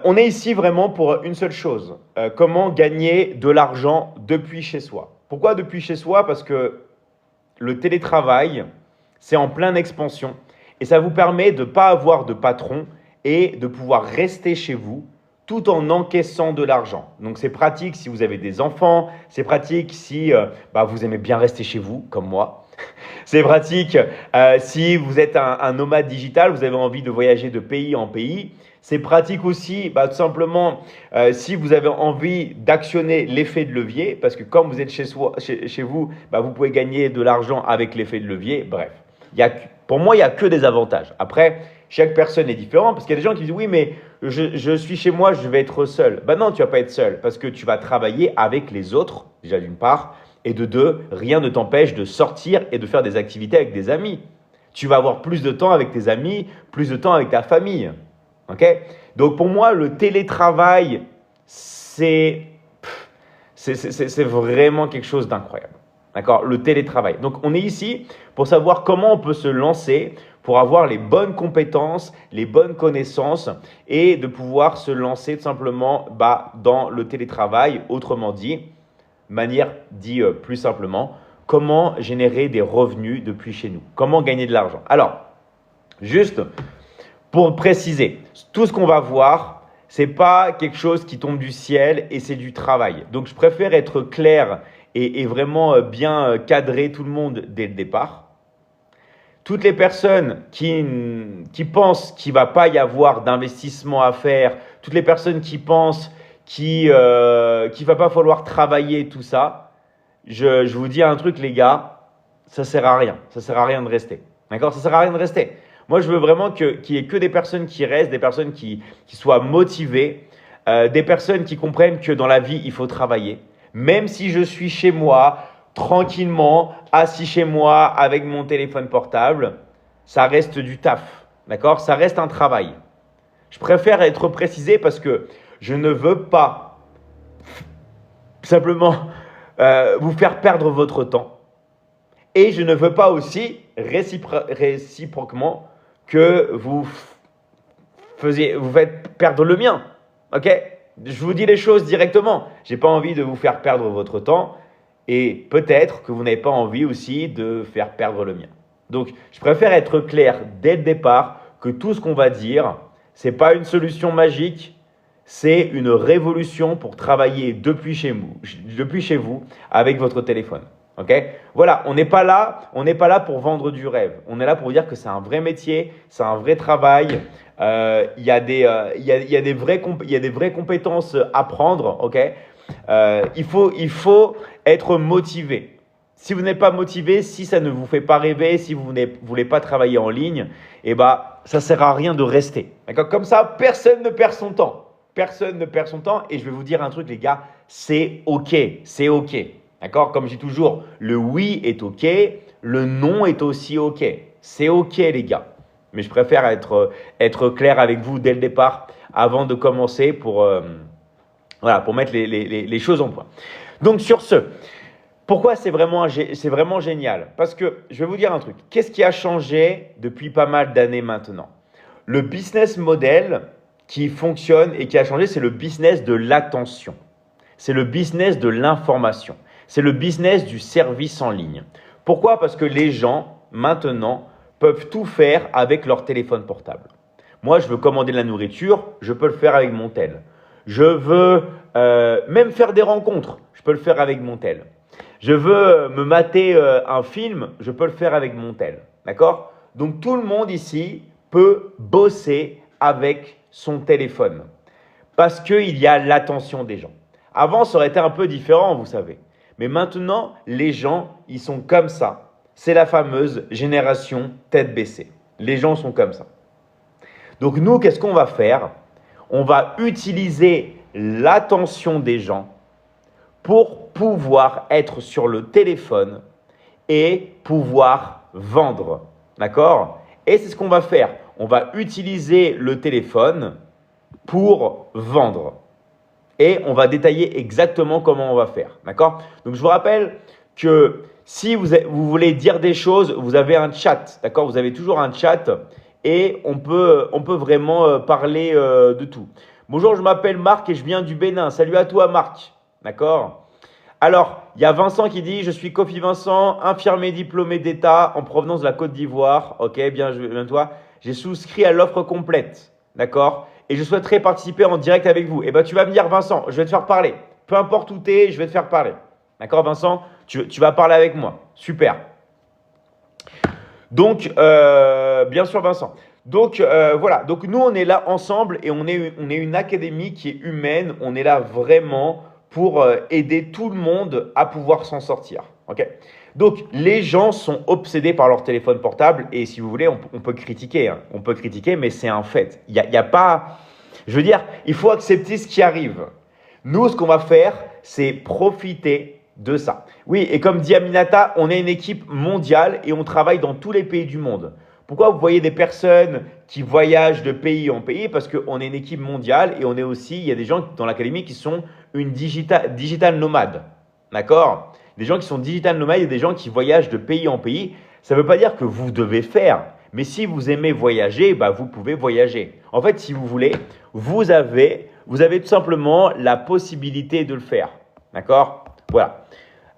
On est ici vraiment pour une seule chose, comment gagner de l'argent depuis chez soi. Pourquoi depuis chez soi? Parce que le télétravail, c'est en pleine expansion et ça vous permet de ne pas avoir de patron et de pouvoir rester chez vous tout en encaissant de l'argent. Donc c'est pratique si vous avez des enfants, c'est pratique si vous aimez bien rester chez vous, comme moi. C'est pratique si vous êtes un nomade digital, vous avez envie de voyager de pays en pays. C'est pratique aussi, tout simplement, si vous avez envie d'actionner l'effet de levier, parce que comme vous êtes chez vous, vous pouvez gagner de l'argent avec l'effet de levier. Bref, pour moi, il n'y a que des avantages. Après, chaque personne est différente, parce qu'il y a des gens qui disent « Oui, mais je suis chez moi, je vais être seul. » Non, tu ne vas pas être seul, parce que tu vas travailler avec les autres, déjà d'une part, et de deux, rien ne t'empêche de sortir et de faire des activités avec des amis. Tu vas avoir plus de temps avec tes amis, plus de temps avec ta famille. Okay? Donc pour moi, le télétravail, c'est vraiment quelque chose d'incroyable. D'accord? Le télétravail. Donc on est ici pour savoir comment on peut se lancer pour avoir les bonnes compétences, les bonnes connaissances et de pouvoir se lancer tout simplement dans le télétravail. Autrement dit, manière dit plus simplement, comment générer des revenus depuis chez nous? Comment gagner de l'argent? Alors, juste pour préciser, tout ce qu'on va voir, ce n'est pas quelque chose qui tombe du ciel et c'est du travail. Donc, je préfère être clair et vraiment bien cadrer tout le monde dès le départ. Toutes les personnes qui pensent qu'il ne va pas y avoir d'investissement à faire, toutes les personnes qui pensent qu'il ne va pas falloir travailler, tout ça, je vous dis un truc, les gars, ça ne sert à rien. Ça ne sert à rien de rester. D'accord? Ça ne sert à rien de rester. Moi, je veux vraiment qu'il y ait que des personnes qui restent, des personnes qui soient motivées, des personnes qui comprennent que dans la vie, il faut travailler. Même si je suis chez moi, tranquillement, assis chez moi avec mon téléphone portable, ça reste du taf. D'accord? Ça reste un travail. Je préfère être précisé parce que je ne veux pas simplement vous faire perdre votre temps. Et je ne veux pas aussi réciproquement que vous faites perdre le mien. Ok? Je vous dis les choses directement. Je n'ai pas envie de vous faire perdre votre temps et peut-être que vous n'avez pas envie aussi de faire perdre le mien. Donc, je préfère être clair dès le départ que tout ce qu'on va dire, ce n'est pas une solution magique, c'est une révolution pour travailler depuis chez vous avec votre téléphone. Okay? Voilà, on n'est pas là pour vendre du rêve. On est là pour vous dire que c'est un vrai métier, c'est un vrai travail. Il y a des vraies compétences à prendre. Okay? Il faut être motivé. Si vous n'êtes pas motivé, si ça ne vous fait pas rêver, si vous ne voulez pas travailler en ligne, ça ne sert à rien de rester. D'accord? Comme ça, personne ne perd son temps. Personne ne perd son temps. Et je vais vous dire un truc, les gars, c'est OK. C'est OK. D'accord? Comme je dis toujours, le oui est OK, le non est aussi OK. C'est OK, les gars. Mais je préfère être clair avec vous dès le départ avant de commencer pour mettre les choses en point. Donc, sur ce, pourquoi c'est vraiment génial? Parce que je vais vous dire un truc. Qu'est-ce qui a changé depuis pas mal d'années maintenant? Le business model qui fonctionne et qui a changé, c'est le business de l'attention. C'est le business de l'information. C'est le business du service en ligne. Pourquoi? Parce que les gens, maintenant, peuvent tout faire avec leur téléphone portable. Moi, je veux commander de la nourriture, je peux le faire avec mon tel. Je veux même faire des rencontres, je peux le faire avec mon tel. Je veux me mater un film, je peux le faire avec mon tel. D'accord? Donc, tout le monde ici peut bosser avec son téléphone parce qu'il y a l'attention des gens. Avant, ça aurait été un peu différent, vous savez. Mais maintenant, les gens, ils sont comme ça. C'est la fameuse génération tête baissée. Les gens sont comme ça. Donc nous, qu'est-ce qu'on va faire? On va utiliser l'attention des gens pour pouvoir être sur le téléphone et pouvoir vendre. D'accord? Et c'est ce qu'on va faire. On va utiliser le téléphone pour vendre. Et on va détailler exactement comment on va faire. D'accord? Donc, je vous rappelle que si vous voulez dire des choses, vous avez un chat. D'accord? Vous avez toujours un chat et on peut vraiment parler de tout. Bonjour, je m'appelle Marc et je viens du Bénin. Salut à toi, Marc. D'accord? Alors, il y a Vincent qui dit, je suis Kofi Vincent, infirmier diplômé d'État en provenance de la Côte d'Ivoire. Ok, bien toi. J'ai souscrit à l'offre complète. D'accord? Et je souhaiterais participer en direct avec vous. Eh bien, tu vas me dire, Vincent, je vais te faire parler. Peu importe où tu es, je vais te faire parler. D'accord, Vincent? Tu vas parler avec moi. Super. Donc, bien sûr, Vincent. Donc, voilà. Donc, nous, on est là ensemble et on est une académie qui est humaine. On est là vraiment pour aider tout le monde à pouvoir s'en sortir. Ok? Donc, les gens sont obsédés par leur téléphone portable et si vous voulez, on peut critiquer. Hein. On peut critiquer, mais c'est un fait. Il y a pas… Je veux dire, il faut accepter ce qui arrive. Nous, ce qu'on va faire, c'est profiter de ça. Oui, et comme dit Aminata, on est une équipe mondiale et on travaille dans tous les pays du monde. Pourquoi vous voyez des personnes qui voyagent de pays en pays? Parce qu'on est une équipe mondiale et on est aussi, il y a des gens dans l'académie qui sont une digital nomade. D'accord? Des gens qui sont digital nomades et des gens qui voyagent de pays en pays. Ça ne veut pas dire que vous devez faire. Mais si vous aimez voyager, bah vous pouvez voyager. En fait, si vous voulez, vous avez tout simplement la possibilité de le faire. D'accord? Voilà.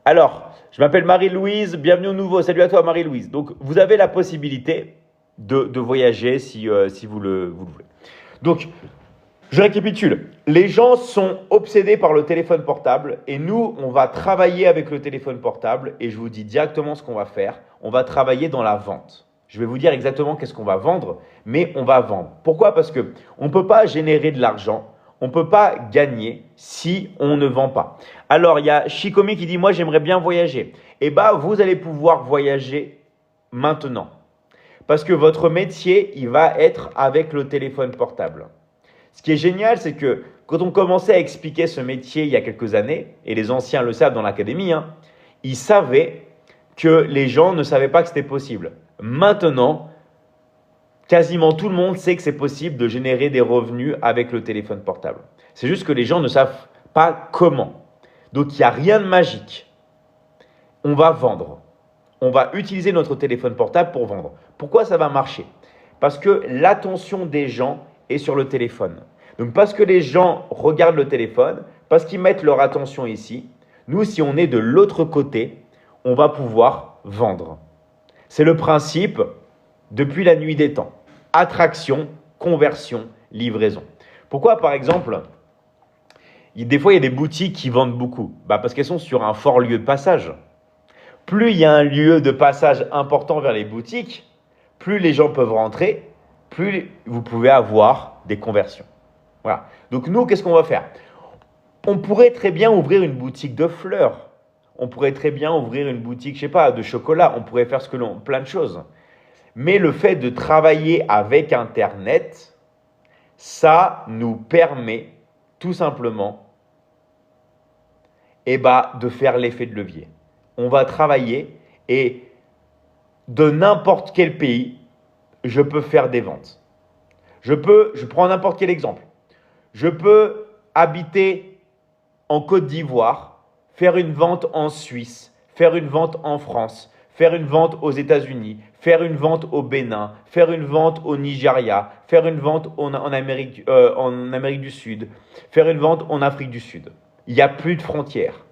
Alors, je m'appelle Marie-Louise, bienvenue au nouveau. Salut à toi Marie-Louise. Donc, vous avez la possibilité de voyager si vous le voulez. Donc, je récapitule. Les gens sont obsédés par le téléphone portable et nous, on va travailler avec le téléphone portable et je vous dis directement ce qu'on va faire. On va travailler dans la vente. Je vais vous dire exactement qu'est-ce qu'on va vendre, mais on va vendre. Pourquoi? Parce qu'on ne peut pas générer de l'argent, on ne peut pas gagner si on ne vend pas. Alors, il y a Shikomi qui dit « Moi, j'aimerais bien voyager ». Eh bien, vous allez pouvoir voyager maintenant. Parce que votre métier, il va être avec le téléphone portable. Ce qui est génial, c'est que quand on commençait à expliquer ce métier il y a quelques années, et les anciens le savent dans l'académie, hein, ils savaient que les gens ne savaient pas que c'était possible. Maintenant, quasiment tout le monde sait que c'est possible de générer des revenus avec le téléphone portable. C'est juste que les gens ne savent pas comment. Donc, il n'y a rien de magique. On va vendre. On va utiliser notre téléphone portable pour vendre. Pourquoi ça va marcher? Parce que l'attention des gens est sur le téléphone. Donc, parce que les gens regardent le téléphone, parce qu'ils mettent leur attention ici, nous, si on est de l'autre côté, on va pouvoir vendre. C'est le principe depuis la nuit des temps. Attraction, conversion, livraison. Pourquoi, par exemple, des fois, il y a des boutiques qui vendent beaucoup? Parce qu'elles sont sur un fort lieu de passage. Plus il y a un lieu de passage important vers les boutiques, plus les gens peuvent rentrer, plus vous pouvez avoir des conversions. Voilà. Donc nous, qu'est-ce qu'on va faire? On pourrait très bien ouvrir une boutique de fleurs. On pourrait très bien ouvrir une boutique, je sais pas, de chocolat. On pourrait faire plein de choses. Mais le fait de travailler avec Internet, ça nous permet tout simplement de faire l'effet de levier. On va travailler et de n'importe quel pays, je peux faire des ventes. Je prends n'importe quel exemple. Je peux habiter en Côte d'Ivoire, faire une vente en Suisse, faire une vente en France, faire une vente aux États-Unis, faire une vente au Bénin, faire une vente au Nigeria, faire une vente en Amérique du Sud, faire une vente en Afrique du Sud. Il n'y a plus de frontières.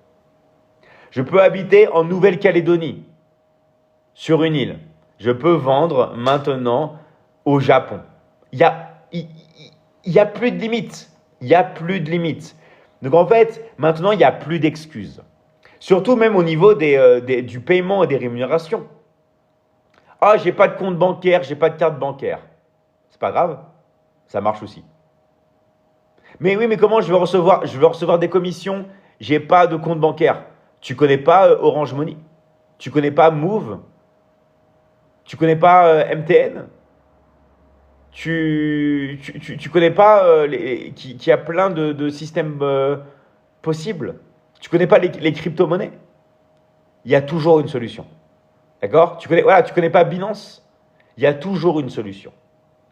Je peux habiter en Nouvelle-Calédonie, sur une île. Je peux vendre maintenant au Japon. Il y a plus de limites. Il n'y a plus de limites. Donc en fait, maintenant, il n'y a plus d'excuses. Surtout même au niveau du paiement et des rémunérations. Ah, j'ai pas de compte bancaire, j'ai pas de carte bancaire. C'est pas grave, ça marche aussi. Mais oui, mais comment je vais recevoir des commissions? J'ai pas de compte bancaire. Tu connais pas Orange Money? Tu connais pas Move? Tu connais pas MTN? Tu connais pas qu'il y a plein de systèmes possibles? Tu connais pas les crypto-monnaies? Il y a toujours une solution. D'accord? Tu connais pas Binance? Il y a toujours une solution.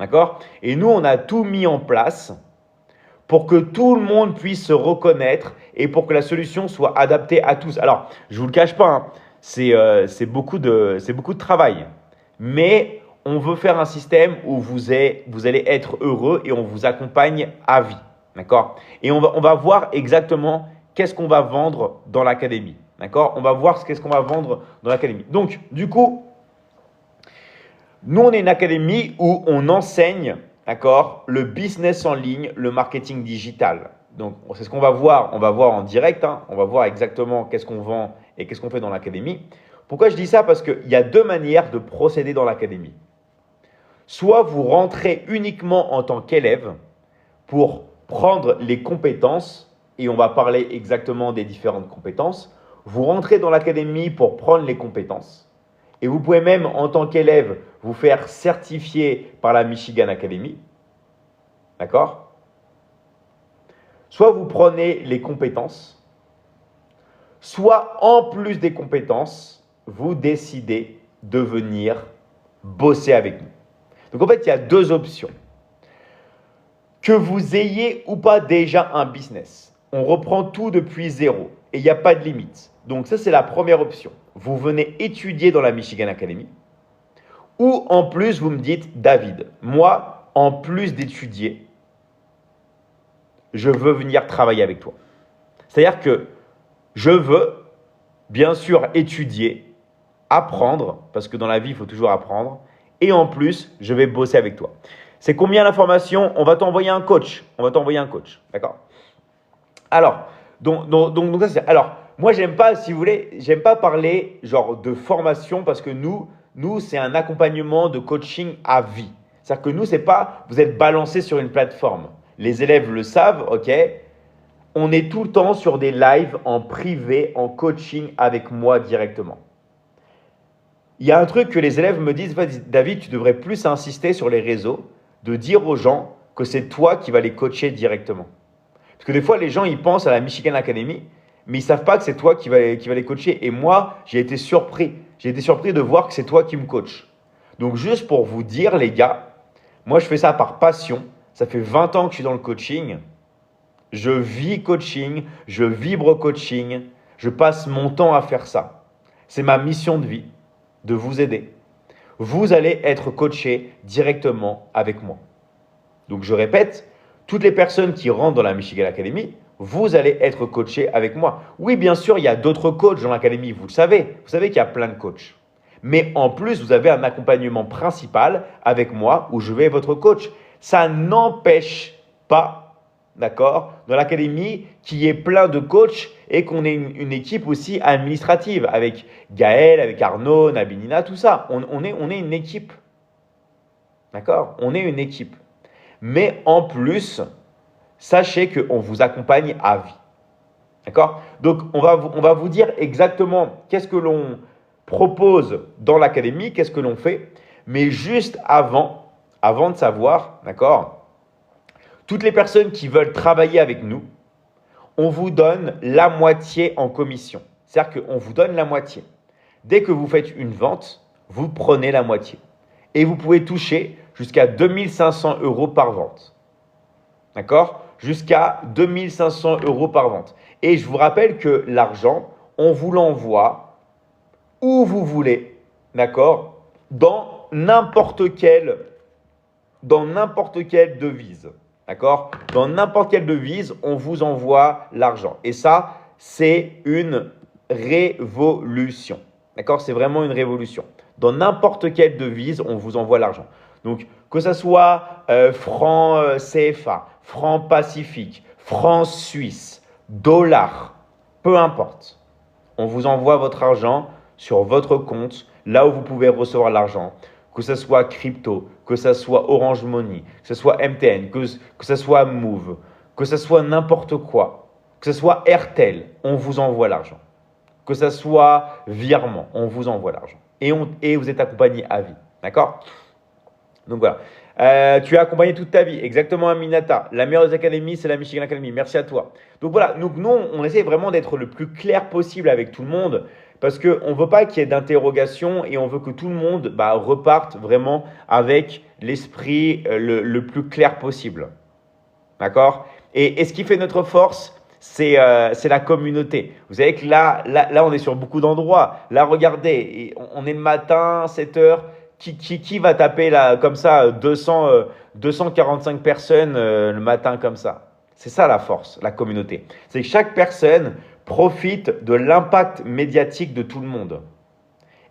D'accord? Et nous, on a tout mis en place pour que tout le monde puisse se reconnaître et pour que la solution soit adaptée à tous. Alors, je ne vous le cache pas, hein, c'est beaucoup de travail. Mais on veut faire un système où vous allez être heureux et on vous accompagne à vie. D'accord? Et on va voir exactement qu'est-ce qu'on va vendre dans l'académie. D'accord? On va voir qu'est-ce qu'on va vendre dans l'académie. Donc, du coup, nous, on est une académie où on enseigne, d'accord, le business en ligne, le marketing digital. Donc, c'est ce qu'on va voir. On va voir en direct. On va voir exactement qu'est-ce qu'on vend et qu'est-ce qu'on fait dans l'académie. Pourquoi je dis ça? Parce qu'il y a deux manières de procéder dans l'académie. Soit vous rentrez uniquement en tant qu'élève pour prendre les compétences, et on va parler exactement des différentes compétences. Vous rentrez dans l'académie pour prendre les compétences. Et vous pouvez même, en tant qu'élève, vous faire certifier par la Michigan Academy. D'accord? Soit vous prenez les compétences, soit en plus des compétences, vous décidez de venir bosser avec nous. Donc en fait, il y a deux options. Que vous ayez ou pas déjà un business, on reprend tout depuis zéro et il n'y a pas de limite. Donc ça, c'est la première option. Vous venez étudier dans la Michigan Academy ou en plus, vous me dites, David, moi, en plus d'étudier, je veux venir travailler avec toi. C'est-à-dire que je veux, bien sûr, étudier, apprendre, parce que dans la vie, il faut toujours apprendre, et en plus, je vais bosser avec toi. C'est combien l'information? On va t'envoyer un coach. D'accord? Alors, donc ça, alors, moi, j'aime pas, si vous voulez, j'aime pas parler genre de formation parce que nous, c'est un accompagnement de coaching à vie. C'est-à-dire que nous, c'est pas, vous êtes balancé sur une plateforme. Les élèves le savent, ok? On est tout le temps sur des lives en privé, en coaching avec moi directement. Il y a un truc que les élèves me disent, David, tu devrais plus insister sur les réseaux, de dire aux gens que c'est toi qui vas les coacher directement. Parce que des fois, les gens, ils pensent à la Michigan Academy, mais ils ne savent pas que c'est toi qui va les coacher. Et moi, j'ai été surpris. J'ai été surpris de voir que c'est toi qui me coaches. Donc, juste pour vous dire, les gars, moi, je fais ça par passion. Ça fait 20 ans que je suis dans le coaching. Je vis coaching, je vibre coaching. Je passe mon temps à faire ça. C'est ma mission de vie, de vous aider. Vous allez être coaché directement avec moi. Donc, je répète, toutes les personnes qui rentrent dans la Michigan Academy, vous allez être coaché avec moi. Oui, bien sûr, il y a d'autres coachs dans l'académie, vous le savez. Vous savez qu'il y a plein de coachs. Mais en plus, vous avez un accompagnement principal avec moi où je vais être votre coach. Ça n'empêche pas, d'accord, dans l'académie qu'il y ait plein de coachs et qu'on ait une équipe aussi administrative avec Gaël, avec Arnaud, Nabinina, tout ça. On est une équipe. D'accord? On est une équipe. Mais en plus, sachez qu'on vous accompagne à vie. D'accord? Donc, on va vous dire exactement qu'est-ce que l'on propose dans l'académie, qu'est-ce que l'on fait. Mais juste avant de savoir, d'accord, toutes les personnes qui veulent travailler avec nous, on vous donne la moitié en commission. C'est-à-dire qu'on vous donne la moitié. Dès que vous faites une vente, vous prenez la moitié. Et vous pouvez toucher jusqu'à 2500 € par vente. D'accord? Jusqu'à 2500 € par vente. Et je vous rappelle que l'argent, on vous l'envoie où vous voulez. D'accord? Dans n'importe quelle devise. D'accord? Dans n'importe quelle devise, on vous envoie l'argent. Et ça, c'est une révolution. D'accord? C'est vraiment une révolution. Dans n'importe quelle devise, on vous envoie l'argent. Donc, que ce soit franc CFA, franc Pacifique, franc suisse, dollar, peu importe. On vous envoie votre argent sur votre compte, là où vous pouvez recevoir l'argent. Que ce soit crypto, que ce soit Orange Money, que ce soit MTN, que ce soit Move, que ce soit n'importe quoi, que ce soit Airtel, on vous envoie l'argent. Que ce soit virement, on vous envoie l'argent. Et vous êtes accompagné à vie. D'accord? Donc voilà. Tu as accompagné toute ta vie. Exactement, Aminata. La meilleure des académies, c'est la Michigan Academy. Merci à toi. Donc voilà. Donc nous, on essaie vraiment d'être le plus clair possible avec tout le monde parce qu'on ne veut pas qu'il y ait d'interrogation et on veut que tout le monde reparte vraiment avec l'esprit le plus clair possible. D'accord? Et ce qui fait notre force, c'est la communauté. Vous savez que là, on est sur beaucoup d'endroits. Là, regardez, on est le matin, 7 heures. qui va taper là, comme ça 245 personnes le matin comme ça? C'est ça la force, la communauté. C'est que chaque personne profite de l'impact médiatique de tout le monde.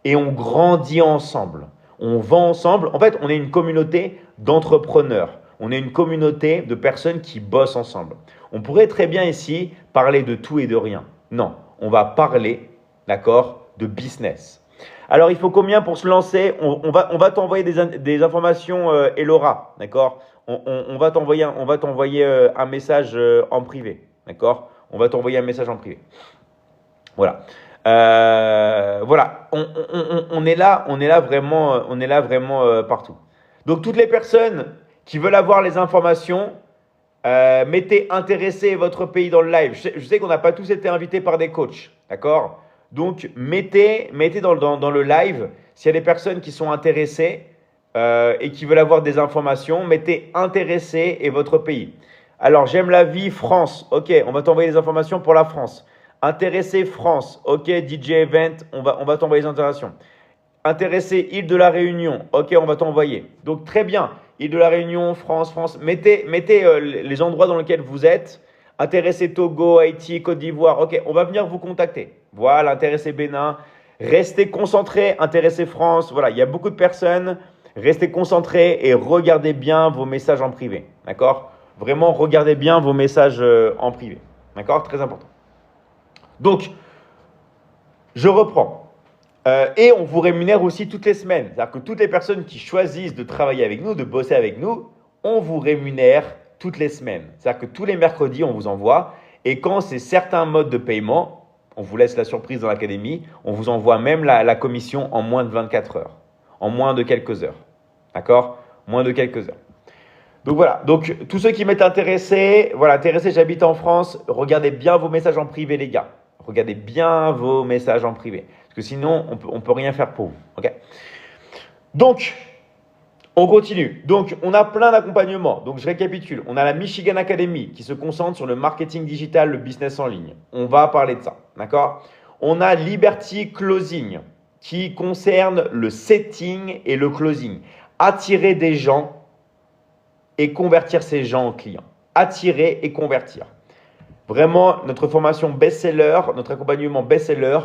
Et on grandit ensemble. On vend ensemble. En fait, on est une communauté d'entrepreneurs. On est une communauté de personnes qui bossent ensemble. On pourrait très bien ici parler de tout et de rien. Non, on va parler, d'accord, de business. Alors, il faut combien pour se lancer? On va t'envoyer des informations, Elora, d'accord? On va t'envoyer un message en privé, d'accord? On va t'envoyer un message en privé. Voilà. Voilà. On est là vraiment partout. Donc, toutes les personnes qui veulent avoir les informations, mettez intéressé votre pays dans le live. Je sais qu'on n'a pas tous été invités par des coachs, d'accord? Donc, mettez dans le live, s'il y a des personnes qui sont intéressées et qui veulent avoir des informations, mettez intéressé et votre pays. Alors, j'aime la vie, France. Ok, on va t'envoyer des informations pour la France. Intéressé, France. Ok, DJ Event, on va t'envoyer des informations. Intéressé, Île de la Réunion. Ok, on va t'envoyer. Donc, très bien. Île de la Réunion, France. Mettez les endroits dans lesquels vous êtes. Intéressé Togo, Haïti, Côte d'Ivoire. Ok, on va venir vous contacter. Voilà, intéressé Bénin. Restez concentrés, intéressé France. Voilà, il y a beaucoup de personnes. Restez concentrés et regardez bien vos messages en privé. D'accord? Vraiment, regardez bien vos messages en privé. D'accord? Très important. Donc, je reprends. Et on vous rémunère aussi toutes les semaines. C'est-à-dire que toutes les personnes qui choisissent de travailler avec nous, de bosser avec nous, on vous rémunère toutes les semaines. C'est-à-dire que tous les mercredis, on vous envoie. Et quand c'est certains modes de paiement, on vous laisse la surprise dans l'académie, on vous envoie même la commission en moins de 24 heures. En moins de quelques heures. D'accord? Moins de quelques heures. Donc voilà. Donc tous ceux qui m'êtes intéressés, voilà, intéressés, j'habite en France, regardez bien vos messages en privé, les gars. Regardez bien vos messages en privé. Parce que sinon, on peut rien faire pour vous. Ok? Donc, on continue. Donc, on a plein d'accompagnements. Donc, je récapitule. On a la Michigan Academy qui se concentre sur le marketing digital, le business en ligne. On va parler de ça. D'accord? On a Liberty Closing qui concerne le setting et le closing. Attirer des gens et convertir ces gens en clients. Attirer et convertir. Vraiment, notre formation best-seller, notre accompagnement best-seller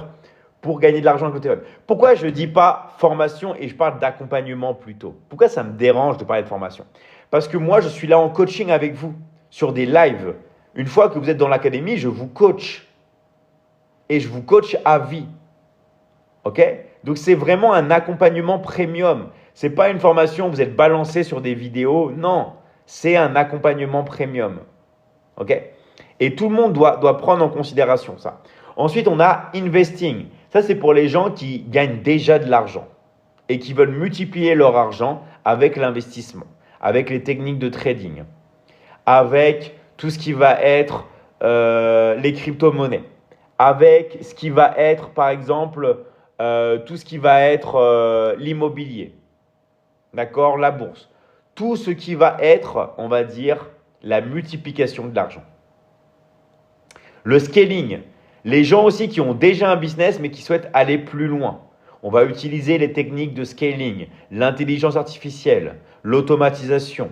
pour gagner de l'argent avec le téléphone. Pourquoi je ne dis pas formation et je parle d'accompagnement plutôt? Pourquoi ça me dérange de parler de formation? Parce que moi, je suis là en coaching avec vous sur des lives. Une fois que vous êtes dans l'académie, je vous coach. Et je vous coach à vie. Ok? Donc, c'est vraiment un accompagnement premium. Ce n'est pas une formation où vous êtes balancé sur des vidéos. Non, c'est un accompagnement premium. Ok? Et tout le monde doit prendre en considération ça. Ensuite, on a investing. Ça, c'est pour les gens qui gagnent déjà de l'argent et qui veulent multiplier leur argent avec l'investissement, avec les techniques de trading, avec tout ce qui va être les crypto-monnaies, avec ce qui va être, par exemple, tout ce qui va être l'immobilier, d'accord, la bourse. Tout ce qui va être, on va dire, la multiplication de l'argent. Le scaling, les gens aussi qui ont déjà un business mais qui souhaitent aller plus loin. On va utiliser les techniques de scaling, l'intelligence artificielle, l'automatisation,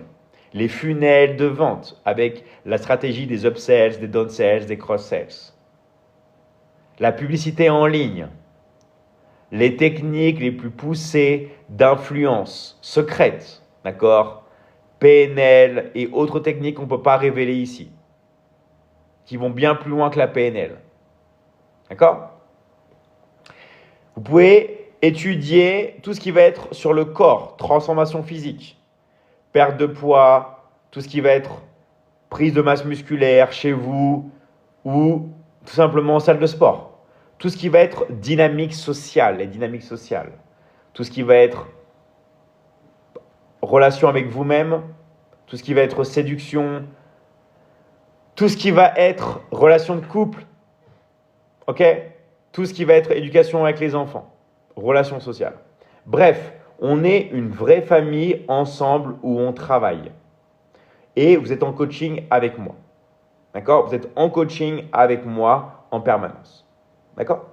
les funnels de vente avec la stratégie des upsells, des downsells, des cross-sells. La publicité en ligne, les techniques les plus poussées d'influence secrète, d'accord? PNL et autres techniques qu'on ne peut pas révéler ici, qui vont bien plus loin que la PNL. D'accord? Vous pouvez étudier tout ce qui va être sur le corps, transformation physique, perte de poids, tout ce qui va être prise de masse musculaire chez vous ou tout simplement en salle de sport. Tout ce qui va être dynamique sociale, les dynamiques sociales. Tout ce qui va être relation avec vous-même, tout ce qui va être séduction, tout ce qui va être relation de couple, ok? Tout ce qui va être éducation avec les enfants, relations sociales. Bref, on est une vraie famille ensemble où on travaille. Et vous êtes en coaching avec moi. D'accord? Vous êtes en coaching avec moi en permanence. D'accord?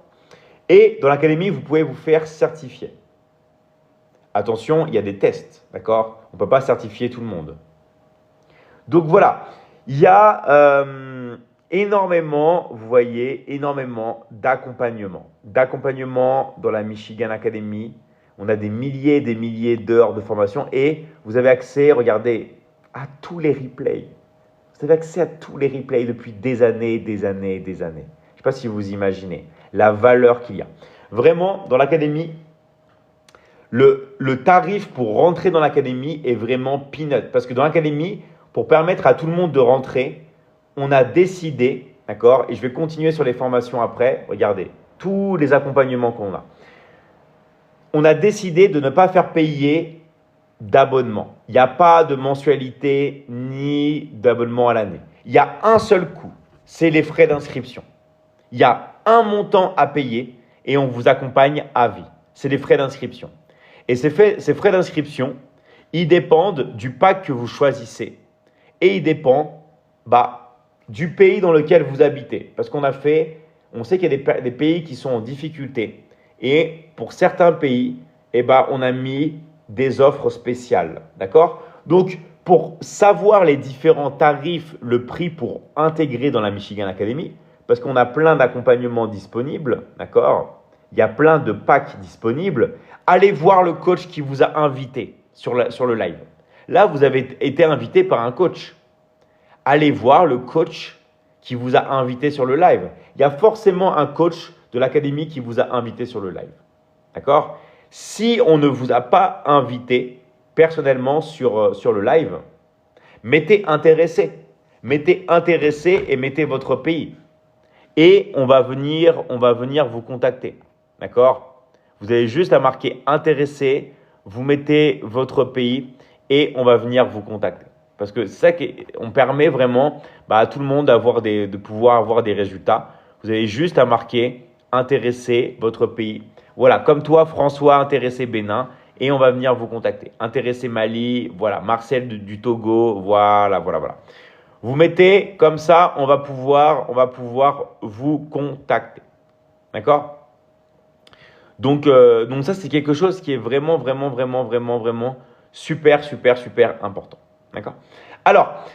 Et dans l'académie, vous pouvez vous faire certifier attention, il y a des tests, d'accord? On ne peut pas certifier tout le monde. Donc voilà, il y a énormément, vous voyez, énormément d'accompagnement. D'accompagnement dans la Michigan Academy. On a des milliers d'heures de formation et vous avez accès, regardez, à tous les replays. Vous avez accès à tous les replays depuis des années, des années, des années. Je ne sais pas si vous imaginez la valeur qu'il y a. Vraiment, dans l'académie, le tarif pour rentrer dans l'académie est vraiment peanut. Parce que dans l'académie, pour permettre à tout le monde de rentrer, on a décidé, d'accord, et je vais continuer sur les formations après, regardez, tous les accompagnements qu'on a. On a décidé de ne pas faire payer d'abonnement. Il n'y a pas de mensualité ni d'abonnement à l'année. Il y a un seul coût, c'est les frais d'inscription. Il y a un montant à payer et on vous accompagne à vie. C'est les frais d'inscription. Et ces frais d'inscription, ils dépendent du pack que vous choisissez. Et ils dépendent du pays dans lequel vous habitez. Parce qu'on sait qu'il y a des pays qui sont en difficulté. Et pour certains pays, on a mis des offres spéciales. D'accord? Donc, pour savoir les différents tarifs, le prix pour intégrer dans la Michigan Academy, parce qu'on a plein d'accompagnements disponibles, d'accord? Il y a plein de packs disponibles. Allez voir le coach qui vous a invité sur le live. Là, vous avez été invité par un coach. Allez voir le coach qui vous a invité sur le live. Il y a forcément un coach de l'académie qui vous a invité sur le live. D'accord? Si on ne vous a pas invité personnellement sur le live, mettez intéressé. Mettez intéressé et mettez votre pays. Et on va venir vous contacter. D'accord? Vous avez juste à marquer intéressé, vous mettez votre pays et on va venir vous contacter. Parce que c'est ça qu'on permet vraiment à tout le monde de pouvoir avoir des résultats. Vous avez juste à marquer intéressé votre pays. Voilà, comme toi, François, intéressé Bénin, et on va venir vous contacter. Intéressé Mali, voilà, Marcel du Togo, voilà. Vous mettez comme ça, on va pouvoir vous contacter. D'accord? Donc ça, c'est quelque chose qui est vraiment super important. D'accord? Alors,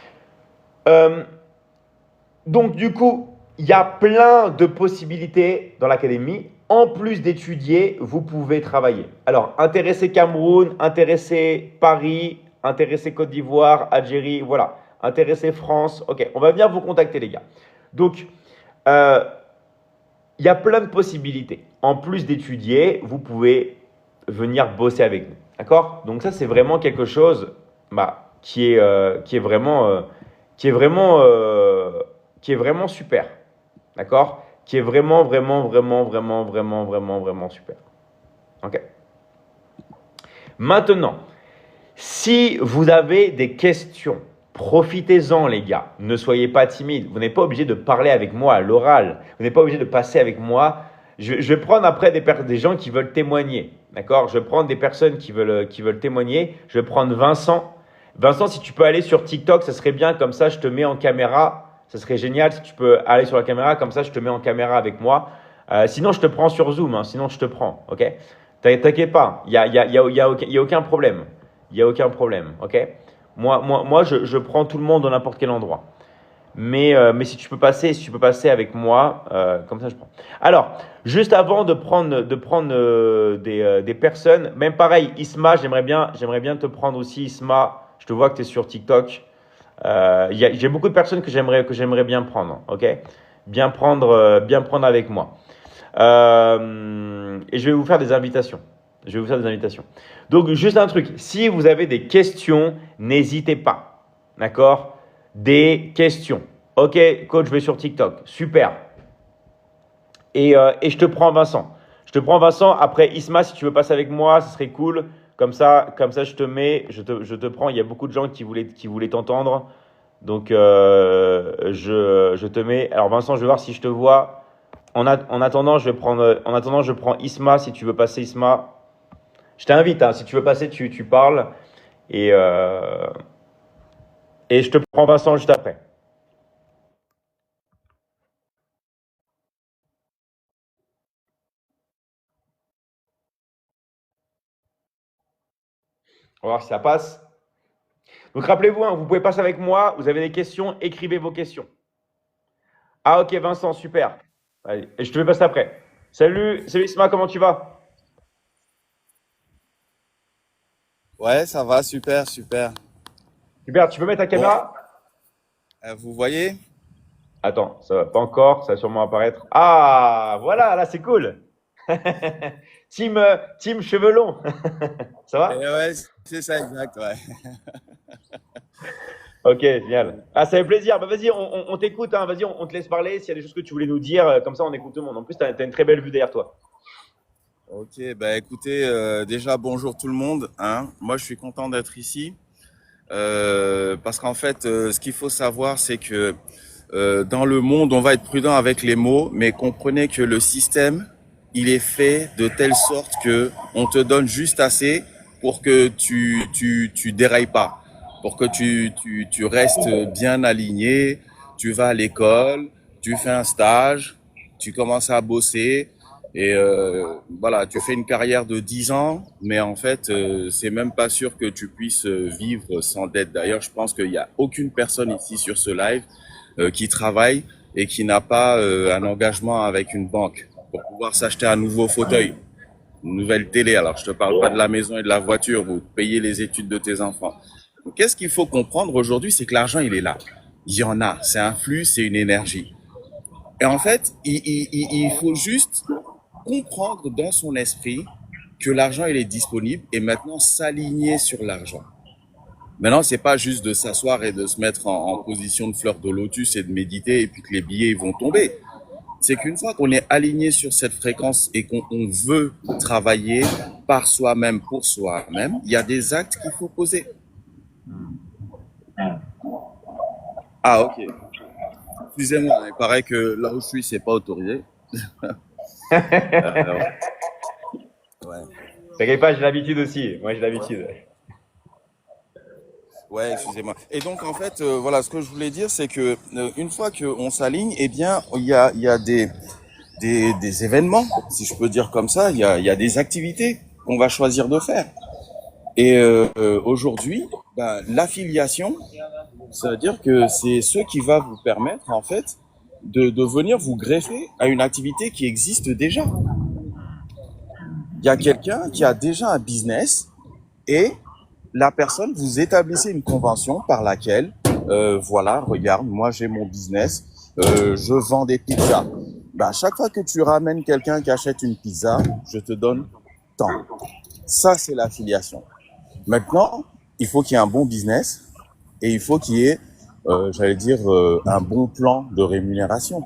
donc du coup, il y a plein de possibilités dans l'académie. En plus d'étudier, vous pouvez travailler. Alors, intéressé Cameroun, intéressé Paris, intéressé Côte d'Ivoire, Algérie, voilà. Intéressé France, ok. On va venir vous contacter, les gars. Donc, il y a plein de possibilités. En plus d'étudier, vous pouvez venir bosser avec nous. D'accord? Donc ça, c'est vraiment quelque chose qui est vraiment super. D'accord? Qui est vraiment super. Ok? Maintenant, si vous avez des questions, profitez-en les gars. Ne soyez pas timides. Vous n'êtes pas obligé de parler avec moi à l'oral. Vous n'êtes pas obligé de passer avec moi. Je vais prendre après des gens qui veulent témoigner. D'accord? Je vais prendre des personnes qui veulent témoigner. Je vais prendre Vincent. Vincent, si tu peux aller sur TikTok, ça serait bien. Comme ça, je te mets en caméra. Ça serait génial si tu peux aller sur la caméra. Comme ça, je te mets en caméra avec moi. Sinon, je te prends sur Zoom. Sinon, je te prends. Ok? T'inquiète pas. Il y a aucun problème. Il n'y a aucun problème. Ok? Moi, je prends tout le monde dans n'importe quel endroit. Mais si tu peux passer avec moi, comme ça je prends. Alors, juste avant de prendre des personnes, même pareil, Isma, j'aimerais bien te prendre aussi, Isma. Je te vois que tu es sur TikTok. J'ai beaucoup de personnes que j'aimerais bien prendre, ok? Bien prendre avec moi. Et je vais vous faire des invitations. Donc, juste un truc. Si vous avez des questions, n'hésitez pas. D'accord? Des questions. Ok, coach, je vais sur TikTok. Super. Et je te prends Vincent. Après, Isma, si tu veux passer avec moi, ce serait cool. Comme ça, je te prends. Il y a beaucoup de gens qui voulaient t'entendre. Donc, je te mets. Alors, Vincent, je vais voir si je te vois. En attendant, je prends Isma. Si tu veux passer, Isma. Je t'invite, si tu veux passer, tu parles. Et je te prends Vincent juste après. On va voir si ça passe. Donc rappelez-vous, hein, vous pouvez passer avec moi. Vous avez des questions, écrivez vos questions. Ah ok, Vincent, super. Allez, et je te fais passer après. Salut Isma, comment tu vas? Ouais, ça va, super, super. Super, tu peux mettre ta Bon, caméra? vous voyez? Attends, ça va pas encore, ça va sûrement apparaître. Ah, voilà, là c'est cool. Team cheveux longs. Ça va? Ouais, c'est ça, exact, ouais. Ok, génial. Ah, ça fait plaisir. Bah, vas-y, on t'écoute, hein. Vas-y, on te laisse parler. S'il y a des choses que tu voulais nous dire, comme ça on écoute tout le monde. En plus, tu as une très belle vue derrière toi. Ok, bah écoutez, déjà bonjour tout le monde, hein. Moi, je suis content d'être ici parce qu'en fait, ce qu'il faut savoir, c'est que dans le monde, on va être prudent avec les mots, mais comprenez que le système, il est fait de telle sorte que on te donne juste assez pour que tu dérailles pas, pour que tu restes bien aligné. Tu vas à l'école, tu fais un stage, tu commences à bosser et voilà, tu fais une carrière de 10 ans, mais en fait, c'est même pas sûr que tu puisses vivre sans dette. D'ailleurs, je pense qu'il y a aucune personne ici sur ce live qui travaille et qui n'a pas un engagement avec une banque pour pouvoir s'acheter un nouveau fauteuil, une nouvelle télé. Alors, je te parle pas de la maison et de la voiture, vous payez les études de tes enfants. Donc, qu'est-ce qu'il faut comprendre aujourd'hui, c'est que l'argent, il est là. Il y en a, c'est un flux, c'est une énergie. Et en fait, il faut juste comprendre dans son esprit que l'argent, il est disponible et maintenant s'aligner sur l'argent. Maintenant, c'est pas juste de s'asseoir et de se mettre en position de fleur de lotus et de méditer et puis que les billets ils vont tomber. C'est qu'une fois qu'on est aligné sur cette fréquence et qu'on veut travailler par soi-même, pour soi-même, il y a des actes qu'il faut poser. Ah, ok. Excusez-moi, il paraît que là où je suis, c'est pas autorisé. Euh, ouais. T'inquiète pas, j'ai l'habitude aussi. Moi, j'ai l'habitude. Ouais, excusez-moi. Et donc en fait, voilà, ce que je voulais dire, c'est que une fois qu'on s'aligne, eh bien, il y a des événements, si je peux dire comme ça, il y a des activités qu'on va choisir de faire. Et aujourd'hui, ben, l'affiliation, ça veut dire que c'est ce qui va vous permettre en fait de venir vous greffer à une activité qui existe déjà. Il y a quelqu'un qui a déjà un business et la personne, vous établissez une convention par laquelle, voilà, regarde, moi j'ai mon business, je vends des pizzas. Bah, chaque fois que tu ramènes quelqu'un qui achète une pizza, je te donne tant. Ça, c'est l'affiliation. Maintenant, il faut qu'il y ait un bon business et il faut qu'il y ait, j'allais dire, un bon plan de rémunération.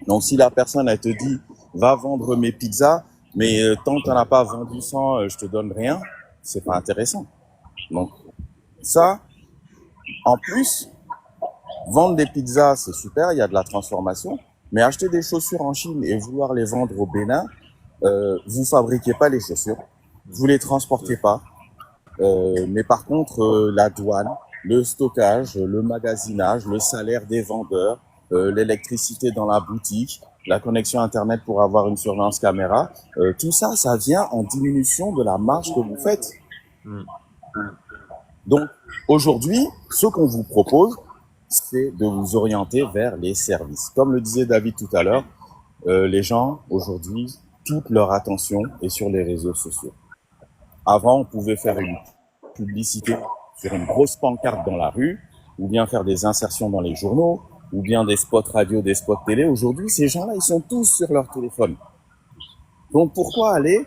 Donc, si la personne, elle te dit, va vendre mes pizzas, mais tant que tu n'en as pas vendu 100, je te donne rien, c'est pas intéressant. Donc, ça, en plus, vendre des pizzas, c'est super, il y a de la transformation, mais acheter des chaussures en Chine et vouloir les vendre au Bénin, vous fabriquez pas les chaussures, vous les transportez pas, mais par contre, la douane, le stockage, le magasinage, le salaire des vendeurs, l'électricité dans la boutique, la connexion Internet pour avoir une surveillance caméra, tout ça, ça vient en diminution de la marge que vous faites. Hmm. Donc, aujourd'hui, ce qu'on vous propose, c'est de vous orienter vers les services. Comme le disait David tout à l'heure, les gens, aujourd'hui, toute leur attention est sur les réseaux sociaux. Avant, on pouvait faire une publicité sur une grosse pancarte dans la rue, ou bien faire des insertions dans les journaux, ou bien des spots radio, des spots télé. Aujourd'hui, ces gens-là, ils sont tous sur leur téléphone. Donc, pourquoi aller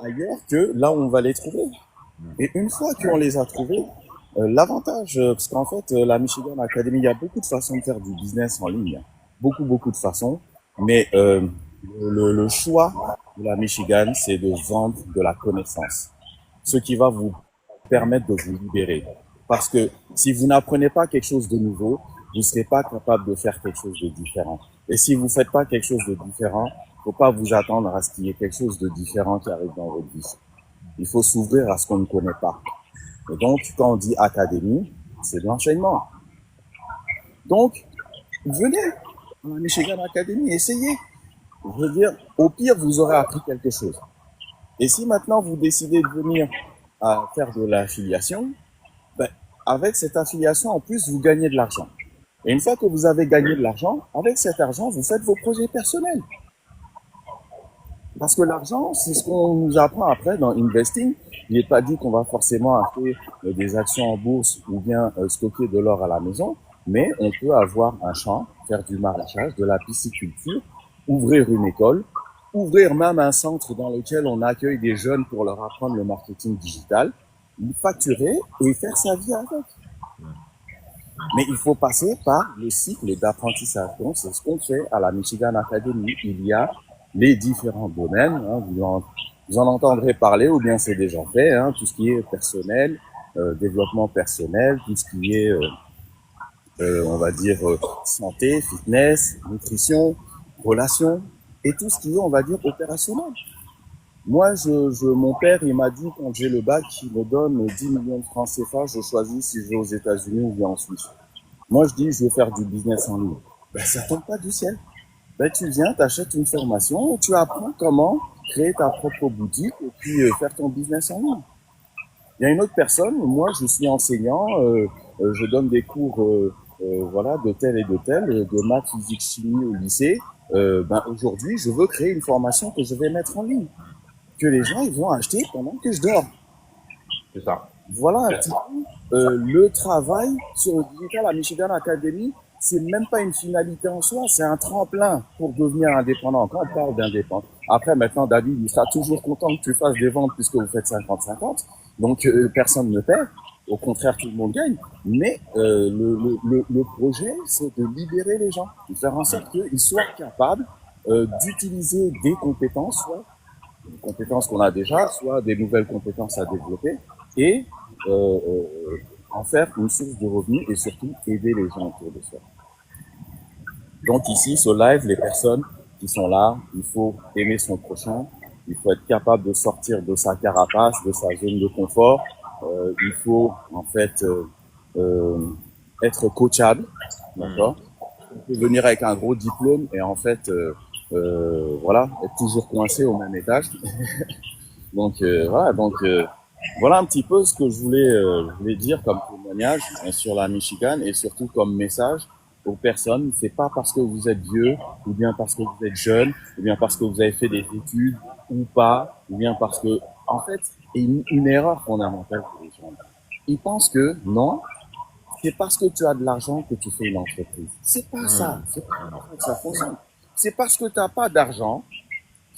ailleurs que là où on va les trouver? Et une fois qu'on les a trouvés, l'avantage, parce qu'en fait, la Michigan Academy, il y a beaucoup de façons de faire du business en ligne. Beaucoup de façons. Mais le choix de la Michigan, c'est de vendre de la connaissance. Ce qui va vous permettre de vous libérer. Parce que si vous n'apprenez pas quelque chose de nouveau, vous ne serez pas capable de faire quelque chose de différent. Et si vous faites pas quelque chose de différent, faut pas vous attendre à ce qu'il y ait quelque chose de différent qui arrive dans votre vie. Il faut s'ouvrir à ce qu'on ne connaît pas. Et donc, quand on dit académie, c'est de l'enchaînement. Donc, venez à la Michigan Academy, essayez. Je veux dire, au pire, vous aurez appris quelque chose. Et si maintenant vous décidez de venir à faire de l'affiliation, ben, avec cette affiliation, en plus, vous gagnez de l'argent. Et une fois que vous avez gagné de l'argent, avec cet argent, vous faites vos projets personnels. Parce que l'argent, c'est ce qu'on nous apprend après dans investing. Il n'est pas dit qu'on va forcément acheter des actions en bourse ou bien stocker de l'or à la maison, mais on peut avoir un champ, faire du maraîchage, de la pisciculture, ouvrir une école, ouvrir même un centre dans lequel on accueille des jeunes pour leur apprendre le marketing digital, facturer et faire sa vie avec. Mais il faut passer par le cycle d'apprentissage. Donc, c'est ce qu'on fait à la Michigan Academy. Il y a les différents domaines. Hein, vous en entendrez parler ou bien c'est déjà fait. Hein, tout ce qui est personnel, développement personnel, tout ce qui est, on va dire, santé, fitness, nutrition, relations et tout ce qui est, on va dire, opérationnel. Moi, mon père, il m'a dit quand j'ai le bac, il me donne 10 millions de francs CFA, je choisis si je vais aux États-Unis ou bien en Suisse. Moi, je dis, je veux faire du business en ligne. Ben, ça tombe pas du ciel. Ben, tu viens, t'achètes une formation et tu apprends comment créer ta propre boutique et puis faire ton business en ligne. Il y a une autre personne, moi, je suis enseignant, je donne des cours, voilà, de tel et de tel, de maths, physique, chimie au lycée. Ben, aujourd'hui, je veux créer une formation que je vais mettre en ligne, que les gens ils vont acheter pendant que je dors. C'est ça. Voilà un petit peu le travail sur le digital à Michigan Academy. C'est même pas une finalité en soi, c'est un tremplin pour devenir indépendant. Quand on parle d'indépendant, après maintenant David il sera toujours content que tu fasses des ventes puisque vous faites 50-50, donc personne ne perd. Au contraire, tout le monde gagne. Mais le projet, c'est de libérer les gens, de faire en sorte qu'ils soient capables d'utiliser des compétences, soit des compétences qu'on a déjà, soit des nouvelles compétences à développer, et en faire une source de revenus et surtout aider les gens autour de soi. Donc ici, ce live, les personnes qui sont là, il faut aimer son prochain, il faut être capable de sortir de sa carapace, de sa zone de confort, il faut en fait être coachable, d'accord. On peut venir avec un gros diplôme et en fait voilà, être toujours coincé au même étage. Donc voilà, voilà un petit peu ce que je voulais dire comme témoignage sur la Michigan et surtout comme message aux personnes. C'est pas parce que vous êtes vieux ou bien parce que vous êtes jeune ou bien parce que vous avez fait des études ou pas ou bien parce que en fait c'est une erreur fondamentale pour les gens. Ils pensent que non, c'est parce que tu as de l'argent que tu fais une entreprise. C'est pas ça, c'est pas comme ça que ça fonctionne. C'est parce que tu n'as pas d'argent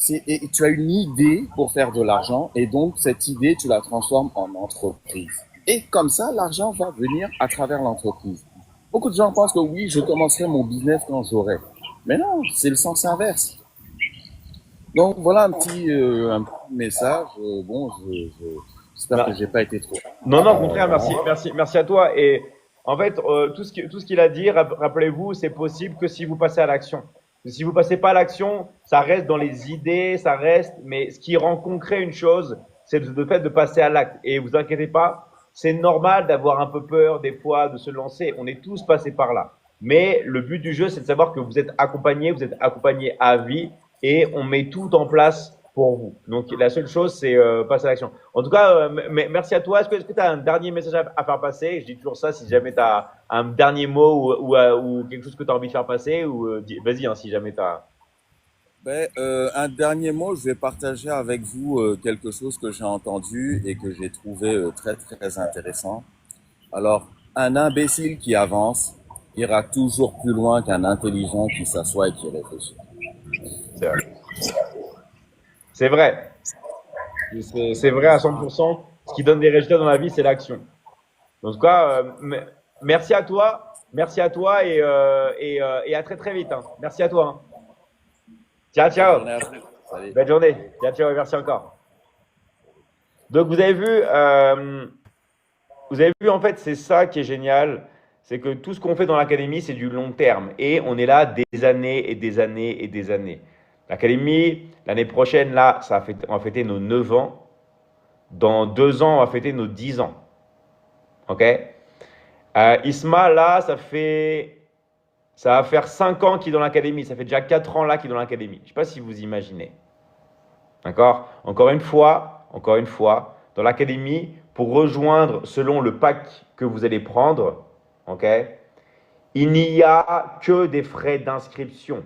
et tu as une idée pour faire de l'argent et donc cette idée, tu la transformes en entreprise. Et comme ça, l'argent va venir à travers l'entreprise. Beaucoup de gens pensent que oui, je commencerai mon business quand j'aurai. Mais non, c'est le sens inverse. Donc voilà un petit message. Bon, j'espère que j'ai pas été trop. Non, non, au contraire, merci à toi. Et en fait, tout ce qu'il a dit, rappelez-vous, c'est possible que si vous passez à l'action. Si vous passez pas à l'action, ça reste dans les idées, ça reste, mais ce qui rend concret une chose, c'est le fait de passer à l'acte. Et vous inquiétez pas, c'est normal d'avoir un peu peur des fois de se lancer. On est tous passés par là. Mais le but du jeu, c'est de savoir que vous êtes accompagné à vie et on met tout en place pour vous. Donc la seule chose, c'est passer à l'action. En tout cas, merci à toi. Est-ce que tu as un dernier message à faire passer? Je dis toujours ça, si jamais tu as un dernier mot ou quelque chose que tu as envie de faire passer, ou vas-y, hein, si jamais tu as. Ben, un dernier mot, je vais partager avec vous quelque chose que j'ai entendu et que j'ai trouvé très très intéressant. Alors, un imbécile qui avance ira toujours plus loin qu'un intelligent qui s'assoit et qui réfléchit. C'est vrai. C'est vrai. C'est vrai à 100%. Ce qui donne des résultats dans la vie, c'est l'action. En tout cas, merci à toi. Merci à toi et à très très vite. Hein. Merci à toi. Hein. Ciao, Bonne ciao. journée à vous. Salut. Belle journée. Ciao, ciao et merci encore. Donc vous avez vu en fait, c'est ça qui est génial, c'est que tout ce qu'on fait dans l'académie, c'est du long terme et on est là des années et des années et des années. L'académie, l'année prochaine, là, on va fêter nos 9 ans. Dans 2 ans, on va fêter nos 10 ans. OK? Isma, là, ça va faire 5 ans qu'il est dans l'académie. Ça fait déjà 4 ans là qu'il est dans l'académie. Je ne sais pas si vous imaginez. D'accord? Encore une fois, dans l'académie, pour rejoindre selon le pack que vous allez prendre, ok, il n'y a que des frais d'inscription.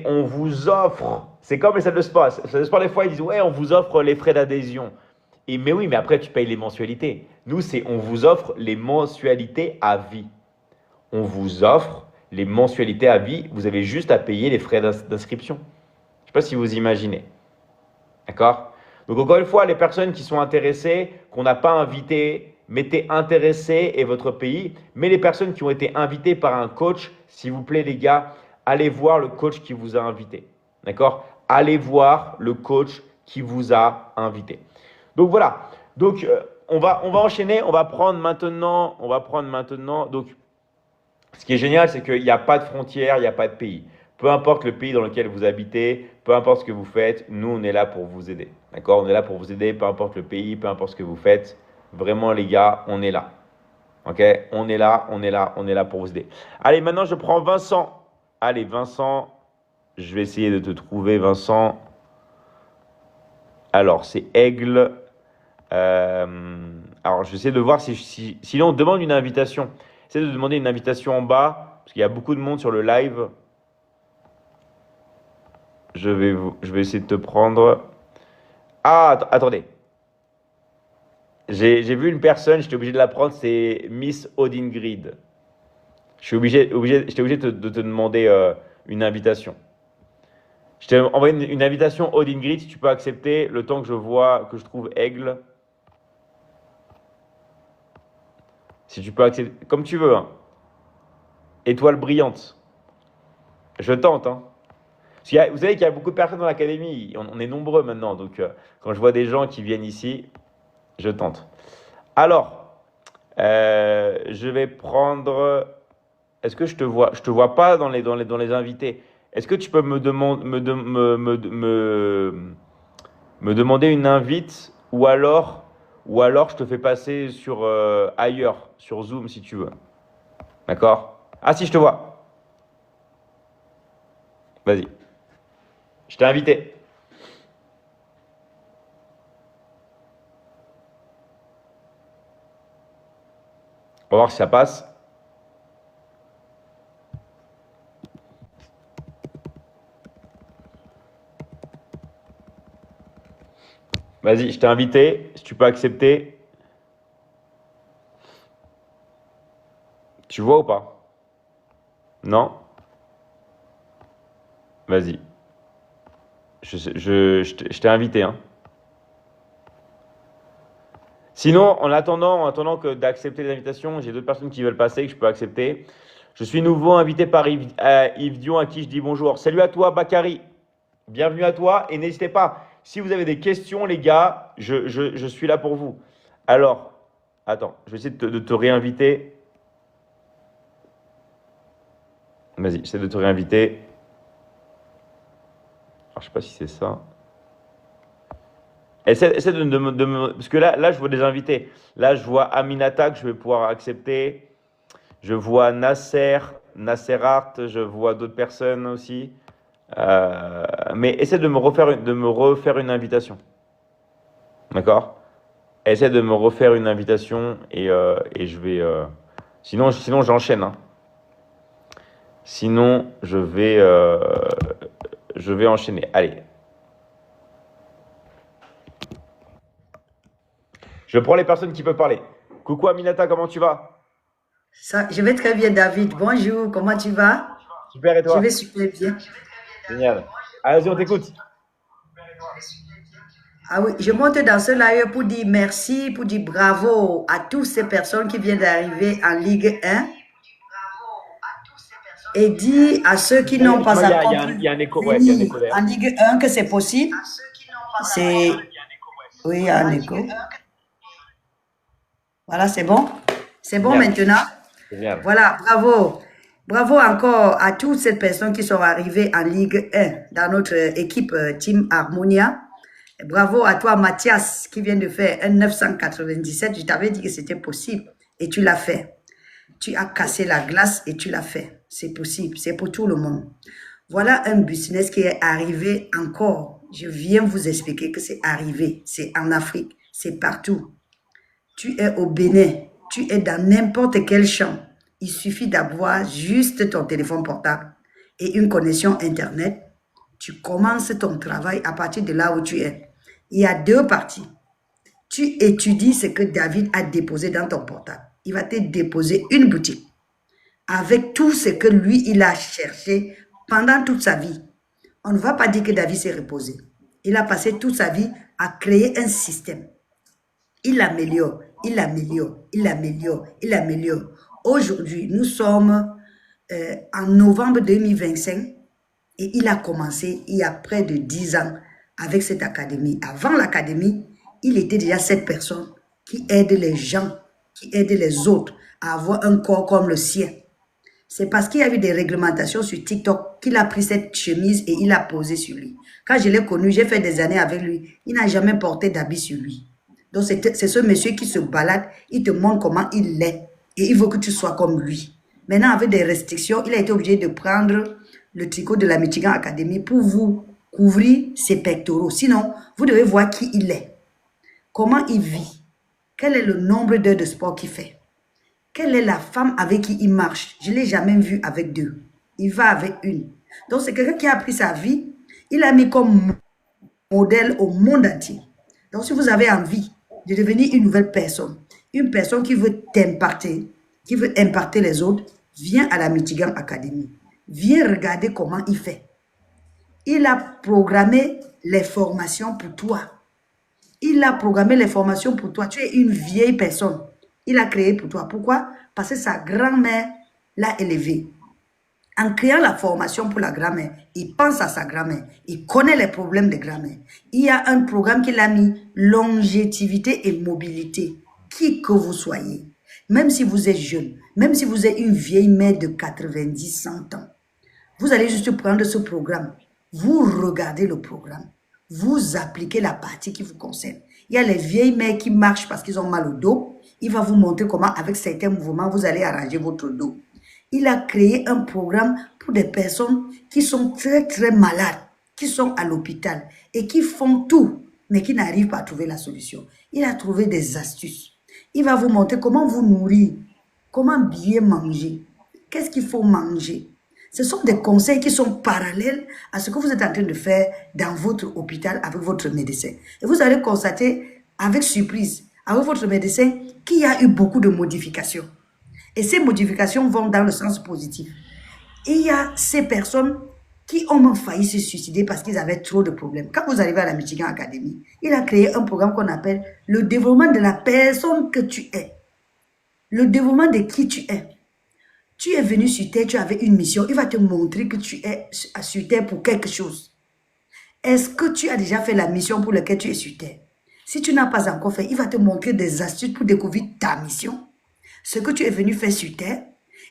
On vous offre, c'est comme les salles de sport. Les salles de sport, des fois, ils disent, ouais, on vous offre les frais d'adhésion. Mais oui, mais après, tu payes les mensualités. Nous, on vous offre les mensualités à vie. On vous offre les mensualités à vie. Vous avez juste à payer les frais d'inscription. Je ne sais pas si vous imaginez. D'accord? Donc, encore une fois, les personnes qui sont intéressées, qu'on n'a pas invitées, mettez intéressés et votre pays. Mais les personnes qui ont été invitées par un coach, s'il vous plaît, les gars, allez voir le coach qui vous a invité. D'accord? Allez voir le coach qui vous a invité. Donc, voilà. Donc, on va enchaîner. On va prendre maintenant. Donc, ce qui est génial, c'est qu'il n'y a pas de frontières, il n'y a pas de pays. Peu importe le pays dans lequel vous habitez, peu importe ce que vous faites, nous, on est là pour vous aider. D'accord? On est là pour vous aider, peu importe le pays, peu importe ce que vous faites. Vraiment, les gars, on est là. Ok? On est là pour vous aider. Allez, maintenant, je prends Vincent. Allez, Vincent, je vais essayer de te trouver, Vincent. Alors, c'est Aigle. Alors, je vais essayer de voir sinon, on demande une invitation. Essaye de demander une invitation en bas, parce qu'il y a beaucoup de monde sur le live. Je vais essayer de te prendre. Ah, attendez. J'ai vu une personne, j'étais obligé de la prendre, c'est Miss Odingrid. J'étais obligé de te demander une invitation. Je t'ai envoyé une invitation Odingrid, si tu peux accepter, le temps que je trouve Aigle. Si tu peux accepter, comme tu veux. Hein. Étoile brillante. Je tente. Hein. Vous savez qu'il y a beaucoup de personnes dans l'académie. On est nombreux maintenant. Donc, quand je vois des gens qui viennent ici, je tente. Alors, je vais prendre. Est-ce que je te vois? Je te vois pas dans les invités. Est-ce que tu peux me demander une invite ou alors je te fais passer sur ailleurs, sur Zoom si tu veux. D'accord? Ah si, je te vois. Vas-y. Je t'ai invité. On va voir si ça passe. Vas-y, je t'ai invité. Si tu peux accepter. Tu vois ou pas? Non? Vas-y. Je t'ai invité. Hein. Sinon, en attendant d'accepter les invitations, j'ai d'autres personnes qui veulent passer que je peux accepter. Je suis nouveau invité par Yves Dion à qui je dis bonjour. Salut à toi, Bakary. Bienvenue à toi et n'hésitez pas. Si vous avez des questions, les gars, je suis là pour vous. Alors, attends, je vais essayer de te réinviter. Vas-y, j'essaie de te réinviter. Alors, je ne sais pas si c'est ça. Essaie de me... Parce que là, je vois des invités. Là, je vois Aminata que je vais pouvoir accepter. Je vois Nasser Art. Je vois d'autres personnes aussi. Mais essaie de me refaire une invitation. D'accord? Essaie de me refaire une invitation et je vais... Sinon j'enchaîne. Hein. Sinon, je vais enchaîner. Allez. Je prends les personnes qui peuvent parler. Coucou Aminata, comment tu vas? Je vais très bien, David. Bonjour, comment tu vas? Super, et toi? Je vais super bien. Génial. Allez-y, on t'écoute. Ah oui, je monte dans ce live pour dire merci, pour dire bravo à toutes ces personnes qui viennent d'arriver en Ligue 1 et dire à ceux qui n'ont pas encore Il y a un écho, pu ouais, il y a un écho venir en Ligue 1 que c'est possible. Oui, il y a un écho. Voilà, c'est bon. C'est bon maintenant. Génial. Voilà, bravo. Bravo encore à toutes ces personnes qui sont arrivées en Ligue 1 dans notre équipe Team Harmonia. Et bravo à toi, Mathias, qui vient de faire un 997. Je t'avais dit que c'était possible et tu l'as fait. Tu as cassé la glace et tu l'as fait. C'est possible, c'est pour tout le monde. Voilà un business qui est arrivé encore. Je viens vous expliquer que c'est arrivé. C'est en Afrique. c'est partout. Tu es au Bénin, tu es dans n'importe quel champ. Il suffit d'avoir juste ton téléphone portable et une connexion Internet. Tu commences ton travail à partir de là où tu es. Il y a deux parties. Tu étudies ce que David a déposé dans ton portable. Il va te déposer une boutique avec tout ce que lui, il a cherché pendant toute sa vie. On ne va pas dire que David s'est reposé. Il a passé toute sa vie à créer un système. Il améliore, il améliore, il améliore, il améliore. Aujourd'hui, nous sommes en novembre 2025 et il a commencé il y a près de 10 ans avec cette académie. Avant l'académie, il était déjà cette personne qui aide les gens, qui aide les autres à avoir un corps comme le sien. C'est parce qu'il y a eu des réglementations sur TikTok qu'il a pris cette chemise et il l'a posée sur lui. Quand je l'ai connu, j'ai fait des années avec lui, il n'a jamais porté d'habit sur lui. Donc c'est ce monsieur qui se balade, il te montre comment il est et il veut que tu sois comme lui. Maintenant, avec des restrictions, il a été obligé de prendre le tricot de la Michigan Academy pour vous couvrir ses pectoraux. Sinon, vous devez voir qui il est. Comment il vit? Quel est le nombre d'heures de sport qu'il fait? Quelle est la femme avec qui il marche? Je ne l'ai jamais vu avec deux. Il va avec une. Donc, c'est quelqu'un qui a appris sa vie. Il a mis comme modèle au monde entier. Donc, si vous avez envie de devenir une nouvelle personne, une personne qui veut t'impacter, qui veut impacter les autres, viens à la Michigan Academy. Viens regarder comment il fait. Il a programmé les formations pour toi. Il a programmé les formations pour toi. Tu es une vieille personne. Il a créé pour toi. Pourquoi? Parce que sa grand-mère l'a élevé. En créant la formation pour la grand-mère, il pense à sa grand-mère. Il connaît les problèmes de grand-mère. Il y a un programme qu'il a mis, longévité et mobilité. Qui que vous soyez, même si vous êtes jeune, même si vous êtes une vieille mère de 90, 100 ans, vous allez juste prendre ce programme. Vous regardez le programme. Vous appliquez la partie qui vous concerne. Il y a les vieilles mères qui marchent parce qu'ils ont mal au dos. Il va vous montrer comment, avec certains mouvements, vous allez arranger votre dos. Il a créé un programme pour des personnes qui sont très, très malades, qui sont à l'hôpital et qui font tout, mais qui n'arrivent pas à trouver la solution. Il a trouvé des astuces. Il va vous montrer comment vous nourrir, comment bien manger, qu'est-ce qu'il faut manger. Ce sont des conseils qui sont parallèles à ce que vous êtes en train de faire dans votre hôpital avec votre médecin. Et vous allez constater avec surprise, avec votre médecin, qu'il y a eu beaucoup de modifications. Et ces modifications vont dans le sens positif. Et il y a ces personnes qui ont même failli se suicider parce qu'ils avaient trop de problèmes. Quand vous arrivez à la Michigan Academy, il a créé un programme qu'on appelle le développement de la personne que tu es. Le développement de qui tu es. Tu es venu sur Terre, tu avais une mission. Il va te montrer que tu es sur Terre pour quelque chose. Est-ce que tu as déjà fait la mission pour laquelle tu es sur Terre? Si tu n'as pas encore fait, il va te montrer des astuces pour découvrir ta mission. Ce que tu es venu faire sur Terre.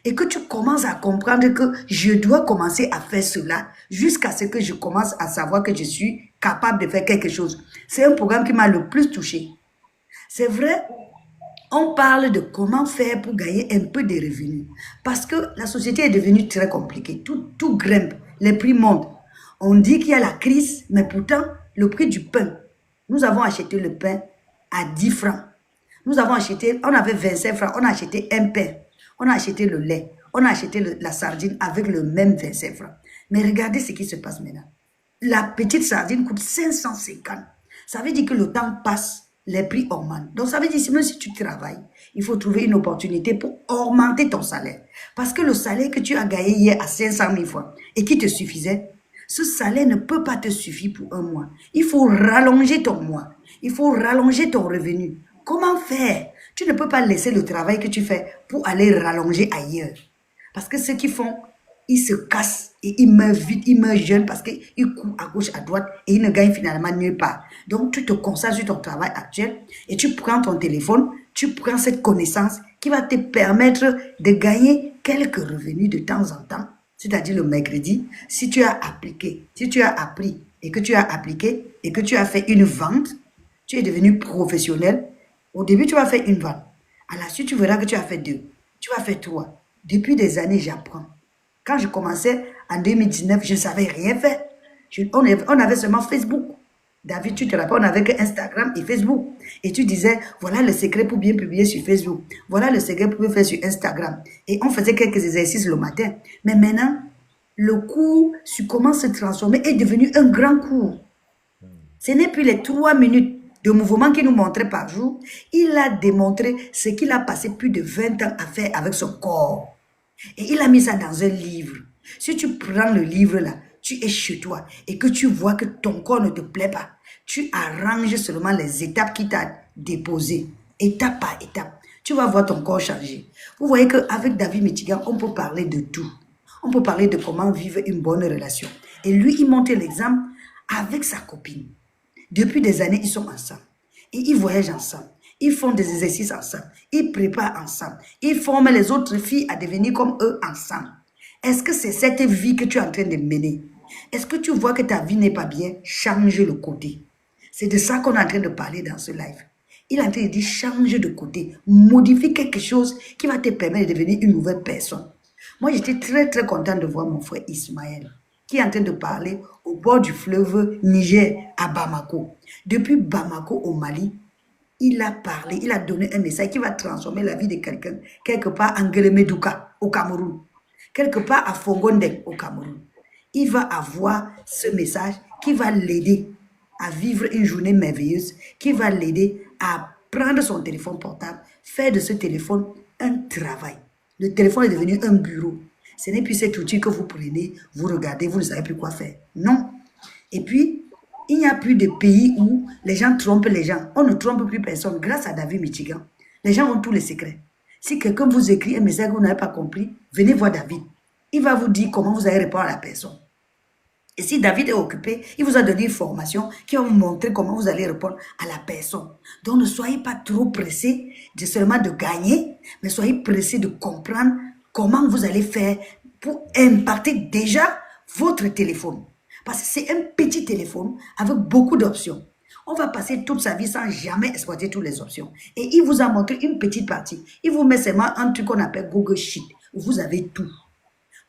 Et que tu commences à comprendre que je dois commencer à faire cela jusqu'à ce que je commence à savoir que je suis capable de faire quelque chose. C'est un programme qui m'a le plus touché. C'est vrai, on parle de comment faire pour gagner un peu de revenus. Parce que la société est devenue très compliquée. Tout grimpe, les prix montent. On dit qu'il y a la crise, mais pourtant, le prix du pain. Nous avons acheté le pain à 10 francs. Nous avons acheté, on avait 25 francs, on a acheté un pain. On a acheté le lait, on a acheté la sardine avec le même 25 francs. Mais regardez ce qui se passe maintenant. La petite sardine coûte 550. Ça veut dire que le temps passe, les prix augmentent. Donc ça veut dire que même si tu travailles, il faut trouver une opportunité pour augmenter ton salaire. Parce que le salaire que tu as gagné hier à 500 000 francs et qui te suffisait, ce salaire ne peut pas te suffire pour un mois. Il faut rallonger ton mois. Il faut rallonger ton revenu. Comment faire? Tu ne peux pas laisser le travail que tu fais pour aller rallonger ailleurs. Parce que ceux qui font, ils se cassent et ils meurent vite, ils meurent jeunes parce qu'ils courent à gauche, à droite et ils ne gagnent finalement nulle part. Donc, tu te concentres sur ton travail actuel et tu prends ton téléphone, tu prends cette connaissance qui va te permettre de gagner quelques revenus de temps en temps. C'est-à-dire le mercredi, si tu as appliqué, si tu as appris et que tu as appliqué et que tu as fait une vente, tu es devenu professionnel. Au début, tu vas faire une vente. À la suite, tu verras que tu as fait 2. Tu vas faire 3. Depuis des années, j'apprends. Quand je commençais en 2019, je ne savais rien faire. On avait seulement Facebook. David, tu te rappelles, on n'avait que Instagram et Facebook. Et tu disais, voilà le secret pour bien publier sur Facebook. Voilà le secret pour bien faire sur Instagram. Et on faisait quelques exercices le matin. Mais maintenant, le cours sur comment se transformer est devenu un grand cours. Ce n'est plus les 3 minutes de mouvement qu'il nous montrait par jour. Il a démontré ce qu'il a passé plus de 20 ans à faire avec son corps. Et il a mis ça dans un livre. Si tu prends le livre là, tu es chez toi et que tu vois que ton corps ne te plaît pas, tu arranges seulement les étapes qu'il t'a déposées, étape par étape. Tu vas voir ton corps changer. Vous voyez qu'avec David Mitigan, on peut parler de tout. On peut parler de comment vivre une bonne relation. Et lui, il montre l'exemple avec sa copine. Depuis des années, ils sont ensemble. Et ils voyagent ensemble. Ils font des exercices ensemble. Ils préparent ensemble. Ils forment les autres filles à devenir comme eux ensemble. Est-ce que c'est cette vie que tu es en train de mener? Est-ce que tu vois que ta vie n'est pas bien? Change le côté. C'est de ça qu'on est en train de parler dans ce live. Il est en train de dire change de côté. Modifie quelque chose qui va te permettre de devenir une nouvelle personne. Moi, j'étais très, très content de voir mon frère Ismaël qui est en train de parler au bord du fleuve Niger à Bamako. Depuis Bamako au Mali, il a parlé, il a donné un message qui va transformer la vie de quelqu'un, quelque part à Ngelemedouka au Cameroun, quelque part à Fongondek au Cameroun. Il va avoir ce message qui va l'aider à vivre une journée merveilleuse, qui va l'aider à prendre son téléphone portable, faire de ce téléphone un travail. Le téléphone est devenu un bureau. Ce n'est plus cet outil que vous prenez, vous regardez, vous ne savez plus quoi faire. Non. Et puis, il n'y a plus de pays où les gens trompent les gens. On ne trompe plus personne grâce à David Michigan. Les gens ont tous les secrets. Si quelqu'un vous écrit un message que vous n'avez pas compris, venez voir David. Il va vous dire comment vous allez répondre à la personne. Et si David est occupé, il vous a donné une formation qui va vous montrer comment vous allez répondre à la personne. Donc ne soyez pas trop pressés de seulement de gagner, mais soyez pressés de comprendre comment vous allez faire pour impacter déjà votre téléphone. Parce que c'est un petit téléphone avec beaucoup d'options. On va passer toute sa vie sans jamais exploiter toutes les options. Et il vous a montré une petite partie. Il vous met seulement un truc qu'on appelle Google Sheet. Vous avez tout.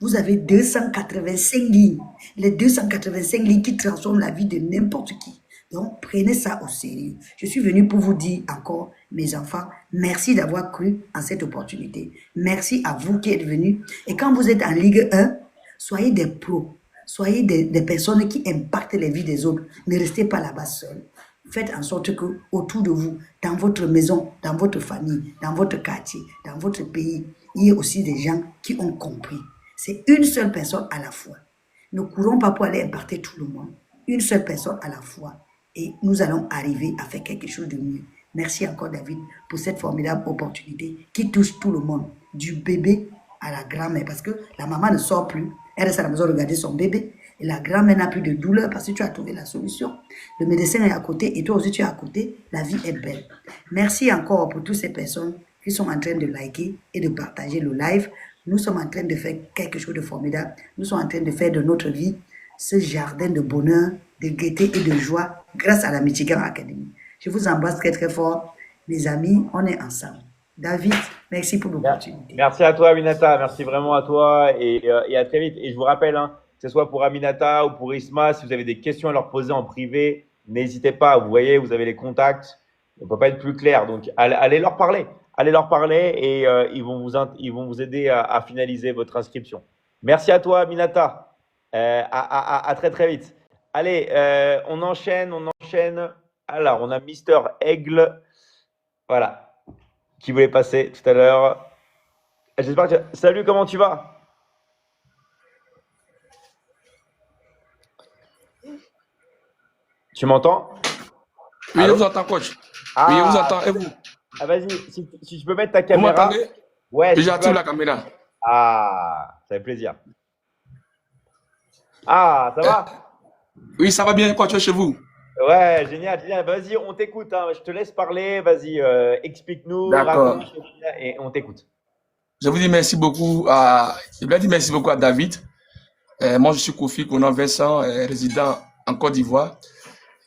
Vous avez 285 lignes. Les 285 lignes qui transforment la vie de n'importe qui. Donc, prenez ça au sérieux. Je suis venu pour vous dire encore, mes enfants, merci d'avoir cru en cette opportunité. Merci à vous qui êtes venus. Et quand vous êtes en Ligue 1, soyez des pros. Soyez des personnes qui impactent les vies des autres. Ne restez pas là-bas seuls. Faites en sorte que autour de vous, dans votre maison, dans votre famille, dans votre quartier, dans votre pays, il y ait aussi des gens qui ont compris. C'est une seule personne à la fois. Ne courons pas pour aller impacter tout le monde. Une seule personne à la fois. Et nous allons arriver à faire quelque chose de mieux. Merci encore, David, pour cette formidable opportunité qui touche tout le monde. Du bébé à la grand-mère. Parce que la maman ne sort plus. Elle reste à la maison regarder son bébé. Et la grand-mère n'a plus de douleur parce que tu as trouvé la solution. Le médecin est à côté et toi aussi tu es à côté. La vie est belle. Merci encore pour toutes ces personnes qui sont en train de liker et de partager le live. Nous sommes en train de faire quelque chose de formidable. Nous sommes en train de faire de notre vie ce jardin de bonheur, de gaieté et de joie grâce à la Michigan Academy. Je vous embrasse très très fort. Mes amis, on est ensemble. David, merci pour l'opportunité. Merci à toi, Aminata. Merci vraiment à toi et à très vite. Et je vous rappelle, que ce soit pour Aminata ou pour Isma, si vous avez des questions à leur poser en privé, n'hésitez pas. Vous voyez, vous avez les contacts. On ne peut pas être plus clair. Donc, allez leur parler. Allez leur parler et ils vont vous aider à finaliser votre inscription. Merci à toi, Aminata. À très très vite. Allez, on enchaîne. Alors, on a Mister Aigle, voilà, qui voulait passer tout à l'heure. J'espère que salut, comment tu vas? Tu m'entends? Oui, Allô? je vous entends, coach. Ah, Oui, je vous entends. Et vous? vas-y, si tu peux mettre ta Vous caméra. m'entendez? Ouais, Oui, si tu j'active peux. la caméra. Ah, ça fait plaisir. Ah, ça va? Oui, ça va bien, coach, chez vous? Ouais, génial, génial. Vas-y, on t'écoute. Je te laisse parler. Vas-y, explique-nous, D'accord. raconte, et on t'écoute. Je vous dis merci beaucoup je voulais dire merci beaucoup à David. Moi, je suis Kofi Konan Vincent, résident en Côte d'Ivoire.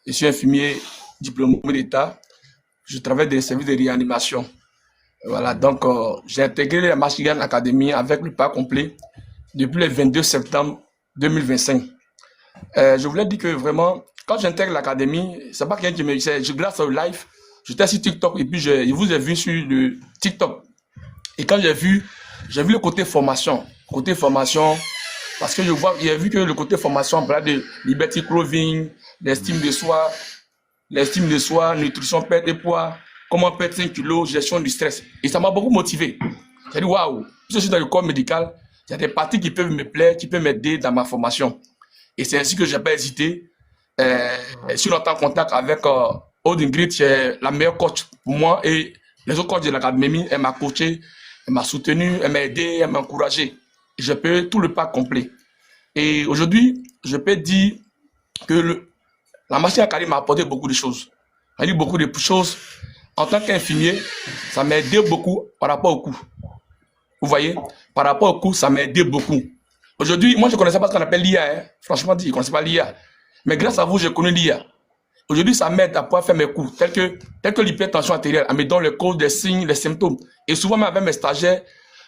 Je suis infirmier diplômé d'État. Je travaille dans les services de réanimation. Voilà, donc j'ai intégré la Michigan Academy avec le pas complet depuis le 22 septembre 2025. Je voulais dire que vraiment, quand j'intègre l'académie, c'est pas quelqu'un qui me disait, grâce au live, j'étais sur TikTok et puis je vous ai vu sur le TikTok. Et quand j'ai vu le côté formation. Parce que j'ai vu que le côté formation, voilà, de liberty clothing, l'estime de soi, nutrition, perte de poids, comment perdre 5 kilos, gestion du stress. Et ça m'a beaucoup motivé. J'ai dit, waouh, je suis dans le corps médical, il y a des parties qui peuvent me plaire, qui peuvent m'aider dans ma formation. Et c'est ainsi que je n'ai pas hésité. Je suis en contact avec Aude Ingrid, qui est la meilleure coach pour moi. Et les autres coachs de l'académie, elle m'a coaché, elle m'a soutenu, elle m'a aidé, elle m'a encouragé. Et je peux tout le pas complet. Et aujourd'hui, je peux dire que la machine académique m'a apporté beaucoup de choses. Elle a dit beaucoup de choses. En tant qu'infirmier, ça m'a aidé beaucoup par rapport au coût. Vous voyez, par rapport au coût, ça m'a aidé beaucoup. Aujourd'hui, moi, je ne connaissais pas ce qu'on appelle l'IA. Hein. Franchement dit, je ne connaissais pas l'IA. Mais grâce à vous, j'ai connu l'IA. Aujourd'hui, ça m'aide à pouvoir faire mes cours, tels que l'hypertension artérielle, en me donnant les causes, les signes, les symptômes. Et souvent, même avec mes stagiaires,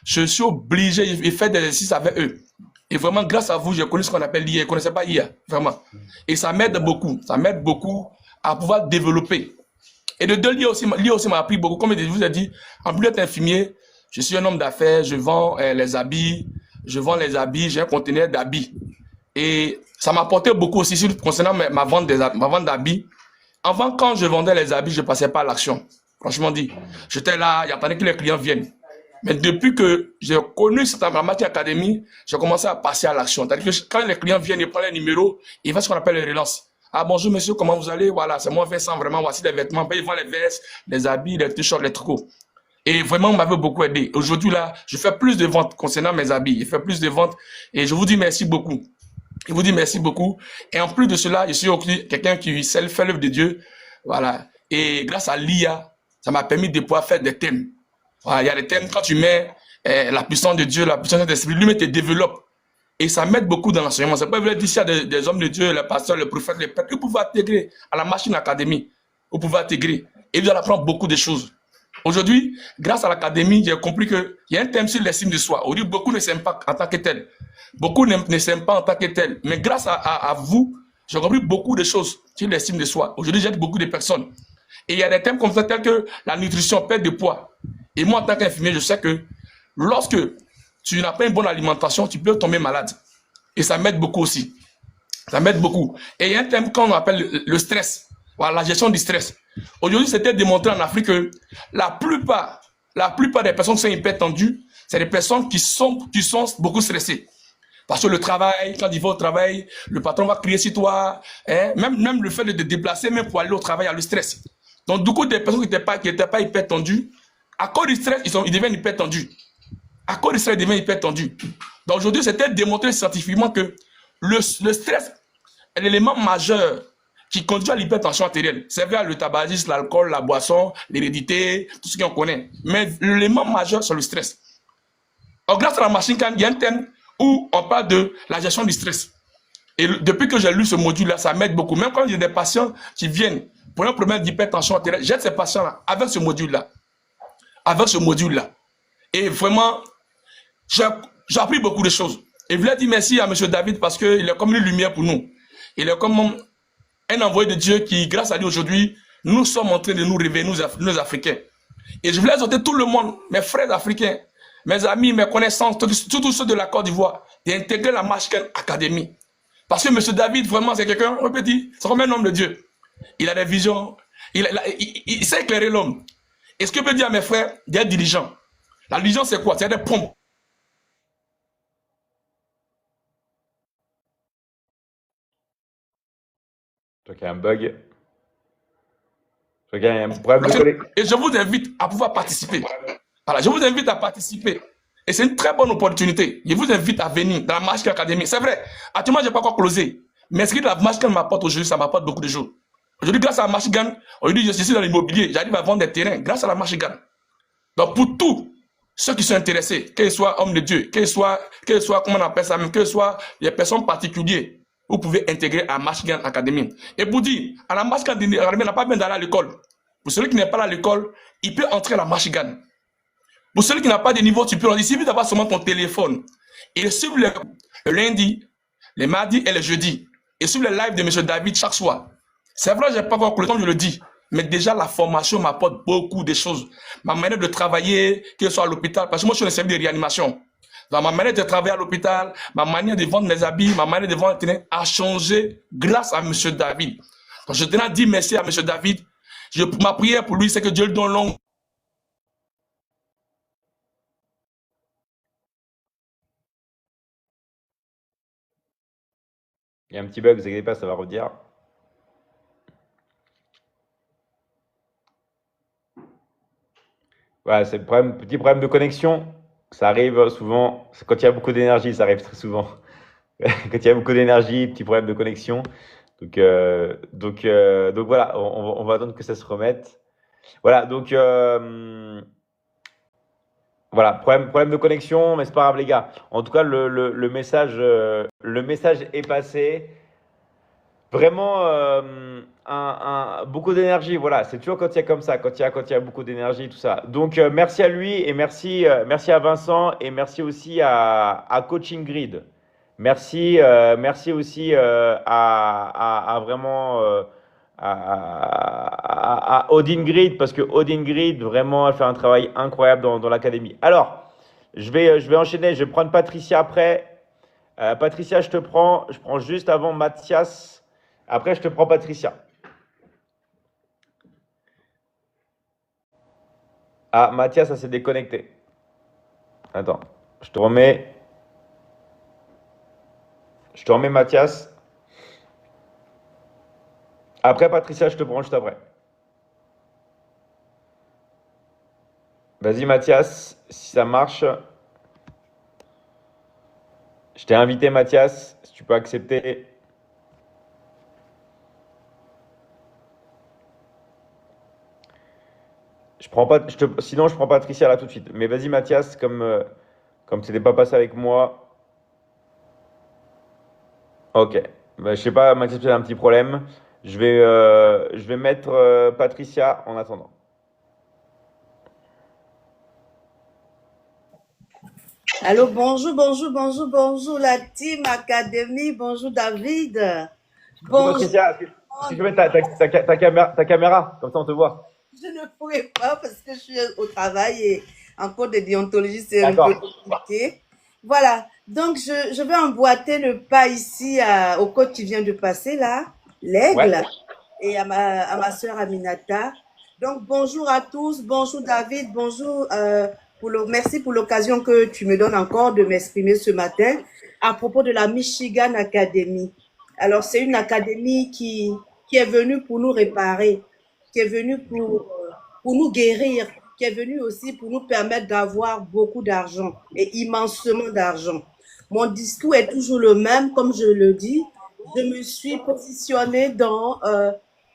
je suis obligé de faire des exercices avec eux. Et vraiment, grâce à vous, j'ai connu ce qu'on appelle l'IA. Je ne connaissais pas l'IA, vraiment. Et ça m'aide beaucoup. Ça m'aide beaucoup à pouvoir développer. Et de deux, l'IA aussi m'a appris beaucoup. Comme je vous ai dit, en plus d'être infirmier, je suis un homme d'affaires, je vends les habits, j'ai un conteneur d'habits. Et ça m'a apporté beaucoup aussi concernant ma vente d'habits. Avant, quand je vendais les habits, je ne passais pas à l'action. Franchement dit, j'étais là, j'attendais que les clients viennent. Mais depuis que j'ai connu la matière académie, j'ai commencé à passer à l'action. C'est-à-dire que quand les clients viennent, ils prennent les numéros, ils font ce qu'on appelle les relances. Ah bonjour monsieur, comment vous allez? Voilà, c'est moi Vincent, vraiment, voici les vêtements. Ils vendent les vestes, les habits, les t-shirts, les tricots. Et vraiment, on m'avait beaucoup aidé. Aujourd'hui, là, je fais plus de ventes concernant mes habits. Je fais plus de ventes et je vous dis merci beaucoup. Je vous dis merci beaucoup. Et en plus de cela, je suis aussi quelqu'un qui sait faire l'œuvre de Dieu. Voilà. Et grâce à l'IA, ça m'a permis de pouvoir faire des thèmes. Voilà. Il y a des thèmes, quand tu mets la puissance de Dieu, la puissance de l'esprit, lui-même te développe. Et ça m'aide beaucoup dans l'enseignement. C'est pas vrai dire s'il y a des hommes de Dieu, les pasteurs, les prophètes, les prêtres, vous pouvez intégrer à la machine académie. Vous pouvez intégrer. Et vous allez apprendre beaucoup de choses. Aujourd'hui, grâce à l'académie, j'ai compris qu'il y a un thème sur l'estime de soi. Aujourd'hui, beaucoup ne s'aiment pas en tant que tel. Beaucoup ne s'aiment pas en tant que tel. Mais grâce à vous, j'ai compris beaucoup de choses sur l'estime de soi. Aujourd'hui, j'aide beaucoup de personnes. Et il y a des thèmes comme ça, tels que la nutrition, perte de poids. Et moi, en tant qu'infirmier, je sais que lorsque tu n'as pas une bonne alimentation, tu peux tomber malade. Et ça m'aide beaucoup aussi. Ça m'aide beaucoup. Et il y a un thème qu'on appelle le stress. Voilà, la gestion du stress. Aujourd'hui, c'était démontré en Afrique que la plupart des personnes qui sont hyper tendues, c'est des personnes qui sont beaucoup stressées. Parce que le travail, quand ils vont au travail, le patron va crier sur toi. Hein, même le fait de te déplacer, même pour aller au travail, il y a le stress. Donc, du coup, des personnes qui n'étaient pas hyper tendues, à cause du stress, ils deviennent hyper tendus. À cause du stress, ils deviennent hyper tendus. Donc, aujourd'hui, c'était démontré scientifiquement que le stress est l'élément majeur qui conduit à l'hypertension artérielle. C'est vrai, le tabagisme, l'alcool, la boisson, l'hérédité, tout ce qu'on connaît. Mais l'élément majeur, c'est le stress. Alors, grâce à la machine CAN, il y a un thème où on parle de la gestion du stress. Et depuis que j'ai lu ce module-là, ça m'aide beaucoup. Même quand il y a des patients qui viennent pour un problème d'hypertension artérielle, j'aide ces patients-là avec ce module-là. Avec ce module-là. Et vraiment, j'ai appris beaucoup de choses. Et je voulais dire merci à M. David parce qu'il est comme une lumière pour nous. Il est comme un envoyé de Dieu qui, grâce à lui aujourd'hui, nous sommes en train de nous réveiller, nous Africains. Et je voulais exhorter tout le monde, mes frères africains, mes amis, mes connaissances, tous ceux de la Côte d'Ivoire, d'intégrer la Machine Academy. Parce que M. David, vraiment, c'est quelqu'un, on peut dire, c'est comme un homme de Dieu. Il a des visions, il sait éclairer l'homme. Et ce que je peux dire à mes frères, d'être diligent. La diligence, c'est quoi? C'est des pompes. Je crois qu'il y a un bug. Je crois qu'il y a un problème de connexion. Et je vous invite à pouvoir participer. Voilà, je vous invite à participer. Et c'est une très bonne opportunité. Je vous invite à venir dans la Machine Academy. C'est vrai, actuellement, je n'ai pas encore closé. Mais ce que la Machine m'apporte aujourd'hui, ça m'apporte beaucoup de choses. Aujourd'hui, grâce à la Machine, aujourd'hui, je suis dans l'immobilier. J'arrive à vendre des terrains grâce à la Machine. Donc, pour tous ceux qui sont intéressés, qu'ils soient hommes de Dieu, qu'ils soient, comment on appelle ça même, qu'ils soient des personnes particulières, vous pouvez intégrer à Machine Academy. Et pour dire, à la Machine Academy, on n'a pas besoin d'aller à l'école. Pour celui qui n'est pas à l'école, il peut entrer à la Machine. Pour celui qui n'a pas de niveau, tu peux entrer. Il suffit d'avoir seulement ton téléphone. Et suivre le lundi, les mardis et les jeudis. et suivre les lives de M. David chaque soir. C'est vrai, je n'ai pas encore le temps, je le dis. Mais déjà, la formation m'apporte beaucoup de choses. Ma manière de travailler, que ce soit à l'hôpital, parce que moi, je suis dans le service de réanimation. Dans ma manière de travailler à l'hôpital, ma manière de vendre mes habits, ma manière de vendre Internet a changé grâce à M. David. Donc, je tenais à dire merci à M. David. Ma prière pour lui, c'est que Dieu le donne long. Il y a un petit bug, vous inquiétez pas, ça va revenir. Voilà, c'est le problème, petit problème de connexion. Ça arrive souvent, quand il y a beaucoup d'énergie, ça arrive très souvent. Quand il y a beaucoup d'énergie, petit problème de connexion. Donc voilà, on va attendre que ça se remette. Voilà, donc voilà, problème de connexion, mais c'est pas grave les gars. En tout cas, le message est passé. Vraiment, beaucoup d'énergie, voilà. C'est toujours quand il y a comme ça, quand il y a beaucoup d'énergie, tout ça. Donc, merci à lui et merci à Vincent et merci aussi à Coaching Grid. Merci aussi à vraiment à Odin Grid parce que Odin Grid, vraiment, elle fait un travail incroyable dans l'académie. Alors, je vais enchaîner, je vais prendre Patricia après. Patricia, je prends juste avant Mathias. Après, je te prends Patricia. Ah, Mathias, ça s'est déconnecté. Attends, je te remets Mathias. Après, Patricia, je te prends juste après. Vas-y, Mathias, si ça marche. Je t'ai invité, Mathias, si tu peux accepter. Sinon, je prends Patricia là tout de suite. Mais vas-y, Mathias, comme c'était pas passé avec moi. Ok. Bah, je sais pas, Mathias, peut-être un petit problème. Je vais mettre Patricia en attendant. Allô, bonjour la team Académie, bonjour David. Bonjour. Patricia, est-ce que tu peux mettre ta caméra, comme ça on te voit. Je ne pourrais pas parce que je suis au travail et en cours de déontologie, c'est un peu compliqué. Voilà, donc je vais emboîter le pas ici au code qui vient de passer là, l'aigle, Ouais. et à ma soeur Aminata. Donc bonjour à tous, bonjour David, bonjour, merci pour l'occasion que tu me donnes encore de m'exprimer ce matin à propos de la Michigan Academy. Alors c'est une académie qui est venue pour nous réparer, qui est venue pour nous guérir, qui est venue aussi pour nous permettre d'avoir beaucoup d'argent et immensément d'argent. Mon discours est toujours le même, comme je le dis. Je me suis positionnée dans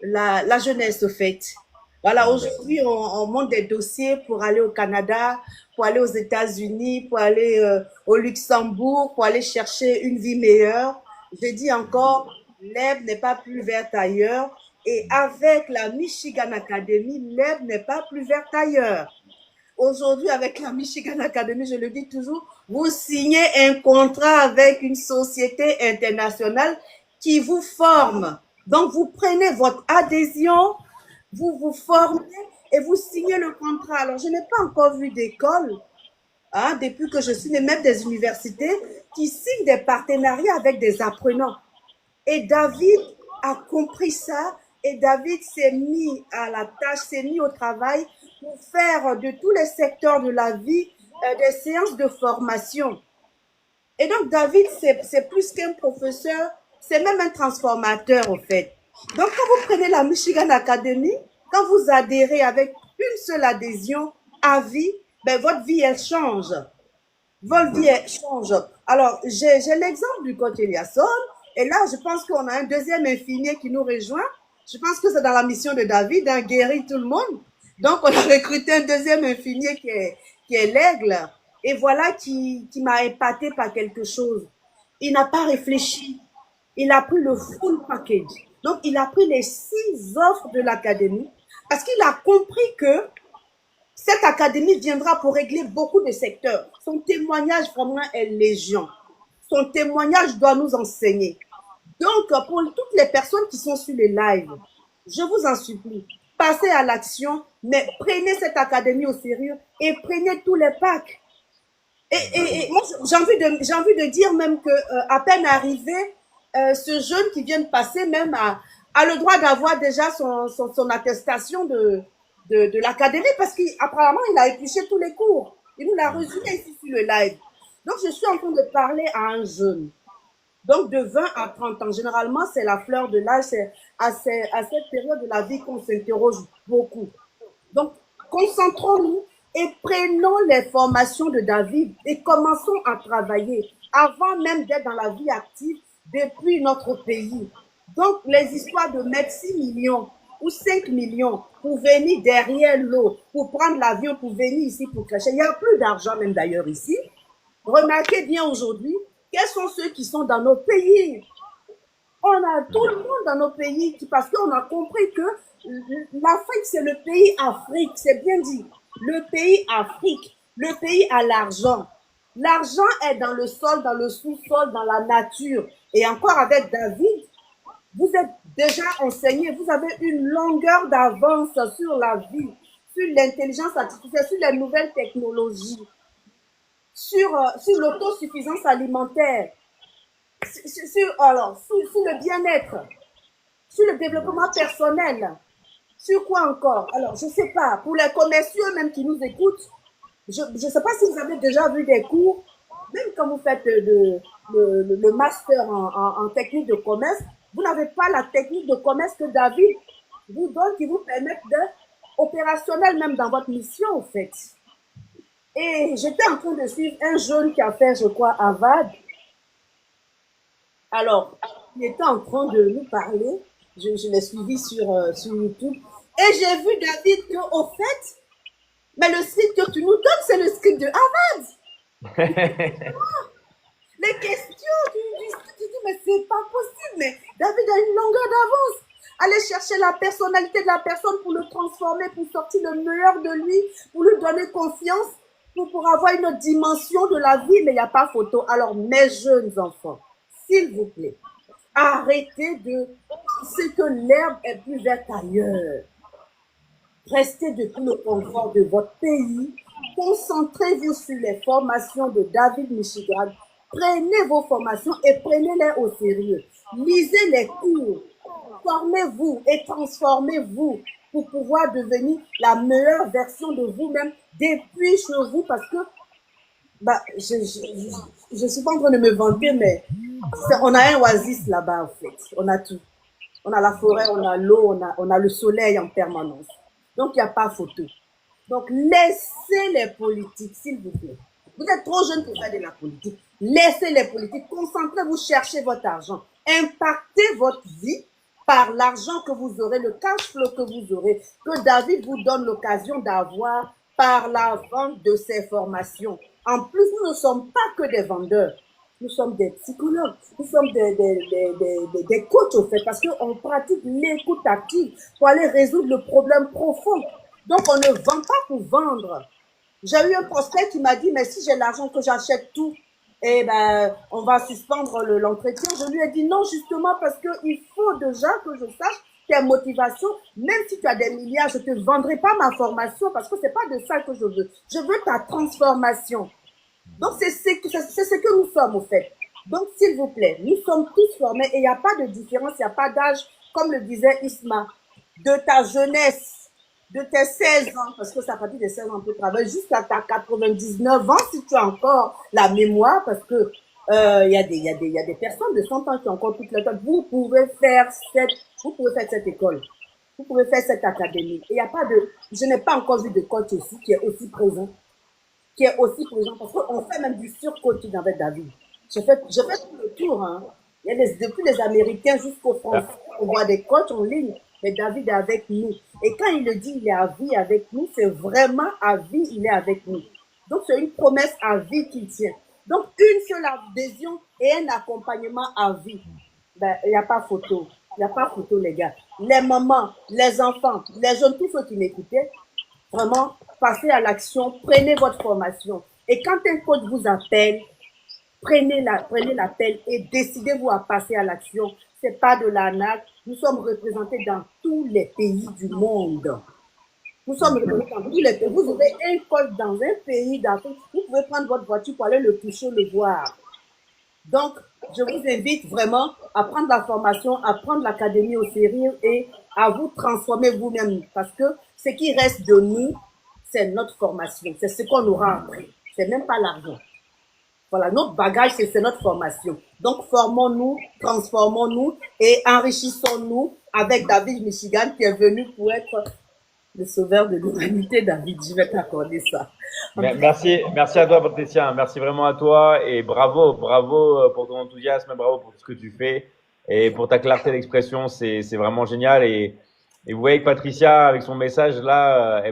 la jeunesse, au fait. Voilà, aujourd'hui, on monte des dossiers pour aller au Canada, pour aller aux États-Unis, pour aller au Luxembourg, pour aller chercher une vie meilleure. Je dis encore, l'herbe n'est pas plus verte ailleurs. Et avec la Michigan Academy, l'herbe n'est pas plus verte ailleurs. Aujourd'hui, avec la Michigan Academy, je le dis toujours, vous signez un contrat avec une société internationale qui vous forme. Donc, vous prenez votre adhésion, vous vous formez et vous signez le contrat. Alors, je n'ai pas encore vu d'école, depuis que je suis née, même des universités, qui signent des partenariats avec des apprenants. Et David a compris ça. Et David s'est mis à la tâche, s'est mis au travail pour faire de tous les secteurs de la vie des séances de formation. Et donc, David, c'est plus qu'un professeur, c'est même un transformateur, au fait. Donc, quand vous prenez la Michigan Academy, quand vous adhérez avec une seule adhésion à vie, ben, votre vie, elle change. Votre vie, elle change. Alors, j'ai l'exemple du coach Eliasson. Et là, je pense qu'on a un deuxième infirmier qui nous rejoint. Je pense que c'est dans la mission de David, guérir tout le monde. Donc, on a recruté un deuxième infirmier qui est l'aigle. Et voilà qui m'a épaté par quelque chose. Il n'a pas réfléchi. Il a pris le full package. Donc, il a pris les 6 offres de l'académie parce qu'il a compris que cette académie viendra pour régler beaucoup de secteurs. Son témoignage vraiment est légion. Son témoignage doit nous enseigner. Donc, pour toutes les personnes qui sont sur le live, je vous en supplie, passez à l'action, mais prenez cette académie au sérieux et prenez tous les packs. Et moi, j'ai envie de dire même que à peine arrivé, ce jeune qui vient de passer même a le droit d'avoir déjà son attestation de l'académie parce qu'apparemment, il a épluché tous les cours. Il nous l'a résumé ici sur le live. Donc, je suis en train de parler à un jeune. Donc, de 20 à 30 ans. Généralement, c'est la fleur de l'âge. C'est à cette période de la vie qu'on s'interroge beaucoup. Donc, concentrons-nous et prenons les formations de David et commençons à travailler avant même d'être dans la vie active depuis notre pays. Donc, les histoires de mettre 6 millions ou 5 millions pour venir derrière l'eau, pour prendre l'avion, pour venir ici, pour cracher. Il n'y a plus d'argent même d'ailleurs ici. Remarquez bien aujourd'hui, quels sont ceux qui sont dans nos pays? On a tout le monde dans nos pays parce qu'on a compris que l'Afrique, c'est le pays Afrique, c'est bien dit. Le pays Afrique, le pays à l'argent. L'argent est dans le sol, dans le sous-sol, dans la nature. Et encore avec David, vous êtes déjà enseigné, vous avez une longueur d'avance sur la vie, sur l'intelligence artificielle, sur les nouvelles technologies, sur l'autosuffisance alimentaire, sur le bien-être, sur le développement personnel, sur quoi encore? Alors, je ne sais pas, pour les commerciaux même qui nous écoutent, je ne sais pas si vous avez déjà vu des cours, même quand vous faites le master en technique de commerce, vous n'avez pas la technique de commerce que David vous donne qui vous permettent d'être opérationnel même dans votre mission, en fait. Et j'étais en train de suivre un jeune qui a fait, je crois, Harvard. Alors, il était en train de nous parler. Je l'ai suivi sur YouTube. Et j'ai vu, David, qu'au fait, mais le script que tu nous donnes, c'est le script de Harvard. Les questions, tu dis, mais c'est pas possible. Mais David a une longueur d'avance. Aller chercher la personnalité de la personne pour le transformer, pour sortir le meilleur de lui, pour lui donner confiance, pour avoir une autre dimension de la vie, mais il n'y a pas photo. Alors, mes jeunes enfants, s'il vous plaît, arrêtez de penser que l'herbe est plus verte ailleurs. Restez depuis le confort de votre pays. Concentrez-vous sur les formations de David Michigan. Prenez vos formations et prenez-les au sérieux. Lisez les cours. Formez-vous et transformez-vous pour pouvoir devenir la meilleure version de vous-même depuis chez vous parce que je suis pas en train de me vanter, mais on a un oasis là-bas en fait. On a tout. On a la forêt, on a l'eau, on a le soleil en permanence. Donc, il n'y a pas photo. Donc, laissez les politiques, s'il vous plaît. Vous êtes trop jeune pour faire de la politique. Laissez les politiques. Concentrez-vous, cherchez votre argent. Impactez votre vie par l'argent que vous aurez, le cash flow que vous aurez, que David vous donne l'occasion d'avoir par la vente de ses formations. En plus, nous ne sommes pas que des vendeurs. Nous sommes des psychologues, nous sommes des coachs au fait, parce qu'on pratique l'écoute active pour aller résoudre le problème profond. Donc, on ne vend pas pour vendre. J'ai eu un prospect qui m'a dit, mais si j'ai l'argent que j'achète tout, eh ben, on va suspendre l'entretien. Je lui ai dit non, justement, parce qu'il faut déjà que je sache tes motivations. Même si tu as des milliards, je ne te vendrai pas ma formation parce que c'est pas de ça que je veux. Je veux ta transformation. Donc, c'est ce que nous sommes, au fait. Donc, s'il vous plaît, nous sommes tous formés et il n'y a pas de différence, il n'y a pas d'âge, comme le disait Isma, de ta jeunesse, de tes 16 ans, parce que c'est à partir de 16 ans, on peut travailler jusqu'à ta 99 ans si tu as encore la mémoire, parce que il y a des personnes de 100 ans qui ont encore toute la tête. Vous pouvez faire cette école. Vous pouvez faire cette académie. Et il n'y a pas de, je n'ai pas encore vu de coach aussi qui est aussi présent. Parce qu'on fait même du surcoaching avec David. Je fais tout le tour, hein. Il y a depuis les Américains jusqu'aux Français, on voit des coachs en ligne, mais David est avec nous. Et quand il le dit, il est à vie avec nous, c'est vraiment à vie, il est avec nous. Donc, c'est une promesse à vie qu'il tient. Donc, une seule adhésion et un accompagnement à vie. Ben, il n'y a pas photo. Il n'y a pas photo, les gars. Les mamans, les enfants, les jeunes, tous ceux qui m'écoutaient, vraiment, passez à l'action, prenez votre formation. Et quand un coach vous appelle, prenez l'appel et décidez-vous à passer à l'action. C'est pas de l'arnaque. Nous sommes représentés dans tous les pays du monde. Nous sommes représentés dans tous les pays. Vous avez un code dans un pays d'Afrique. Vous pouvez prendre votre voiture pour aller le toucher, le voir. Donc, je vous invite vraiment à prendre la formation, à prendre l'académie au sérieux et à vous transformer vous-même. Parce que ce qui reste de nous, c'est notre formation. C'est ce qu'on aura appris. C'est même pas l'argent. Voilà, notre bagage, c'est notre formation. Donc, formons-nous, transformons-nous et enrichissons-nous avec David Michigan qui est venu pour être le sauveur de l'humanité. David, je vais t'accorder ça. Merci à toi, Patricia. Merci vraiment à toi et bravo pour ton enthousiasme, bravo pour tout ce que tu fais et pour ta clarté d'expression. C'est vraiment génial. Et vous voyez que Patricia, avec son message là,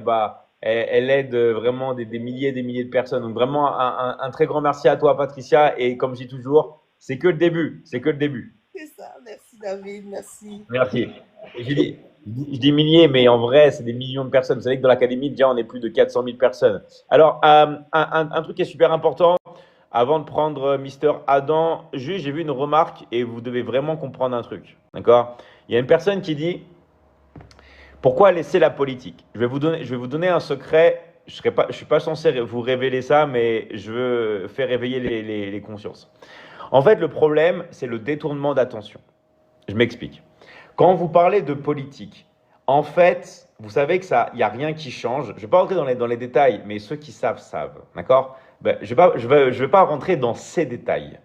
elle aide vraiment des milliers et des milliers de personnes. Donc vraiment un très grand merci à toi, Patricia. Et comme je dis toujours, c'est que le début. C'est que le début. C'est ça. Merci, David. Merci. Merci. Et je dis milliers, mais en vrai, c'est des millions de personnes. Vous savez que dans l'académie, déjà, on est plus de 400 000 personnes. Alors, un truc qui est super important, avant de prendre Mister Adam, juste, j'ai vu une remarque et vous devez vraiment comprendre un truc. D'accord? Il y a une personne qui dit, pourquoi laisser la politique? Je vais vous donner un secret. Je suis pas censé vous révéler ça, mais je veux faire réveiller les consciences. En fait, le problème, c'est le détournement d'attention. Je m'explique. Quand vous parlez de politique, en fait, vous savez que il n'y a rien qui change. Je ne vais pas rentrer dans les détails, mais ceux qui savent, savent. D'accord? Je vais pas rentrer dans ces détails.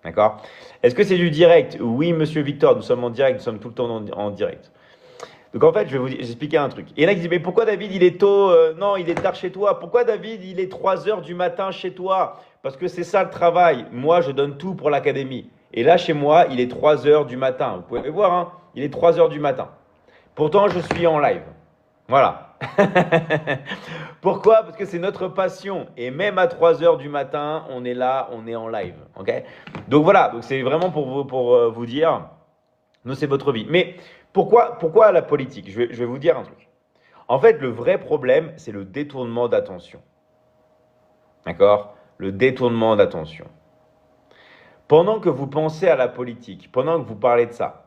D'accord? Est-ce que c'est du direct? Oui, monsieur Victor, nous sommes en direct, nous sommes tout le temps en direct. Donc en fait, je vais vous expliquer un truc. Il y en a qui disent, mais pourquoi David, il est tôt? Non, il est tard chez toi. Pourquoi David, il est 3 heures du matin chez toi? Parce que c'est ça le travail. Moi, je donne tout pour l'académie. Et là, chez moi, il est 3 heures du matin. Vous pouvez voir, hein, il est 3 heures du matin. Pourtant, je suis en live. Voilà. Pourquoi? Parce que c'est notre passion. Et même à 3 heures du matin, on est là, on est en live. Okay? Donc voilà, donc c'est vraiment pour vous dire, nous, c'est votre vie. Mais pourquoi la politique? Je vais vous dire un truc. En fait, le vrai problème, c'est le détournement d'attention. D'accord? Le détournement d'attention. Pendant que vous pensez à la politique, pendant que vous parlez de ça,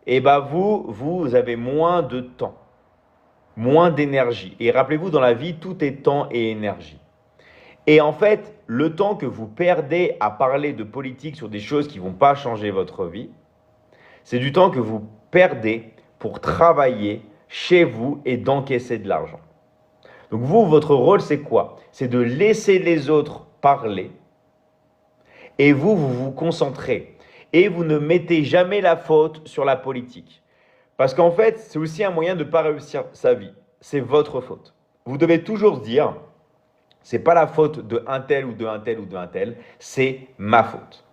vous avez moins de temps, moins d'énergie. Et rappelez-vous, dans la vie, tout est temps et énergie. Et en fait, le temps que vous perdez à parler de politique sur des choses qui ne vont pas changer votre vie, c'est du temps que vous perdez pour travailler chez vous et d'encaisser de l'argent. Donc vous, votre rôle, c'est quoi? C'est de laisser les autres parler et vous vous concentrez. Et vous ne mettez jamais la faute sur la politique. Parce qu'en fait, c'est aussi un moyen de ne pas réussir sa vie. C'est votre faute. Vous devez toujours dire, c'est pas la faute de un tel ou de un tel ou de un tel, c'est ma faute.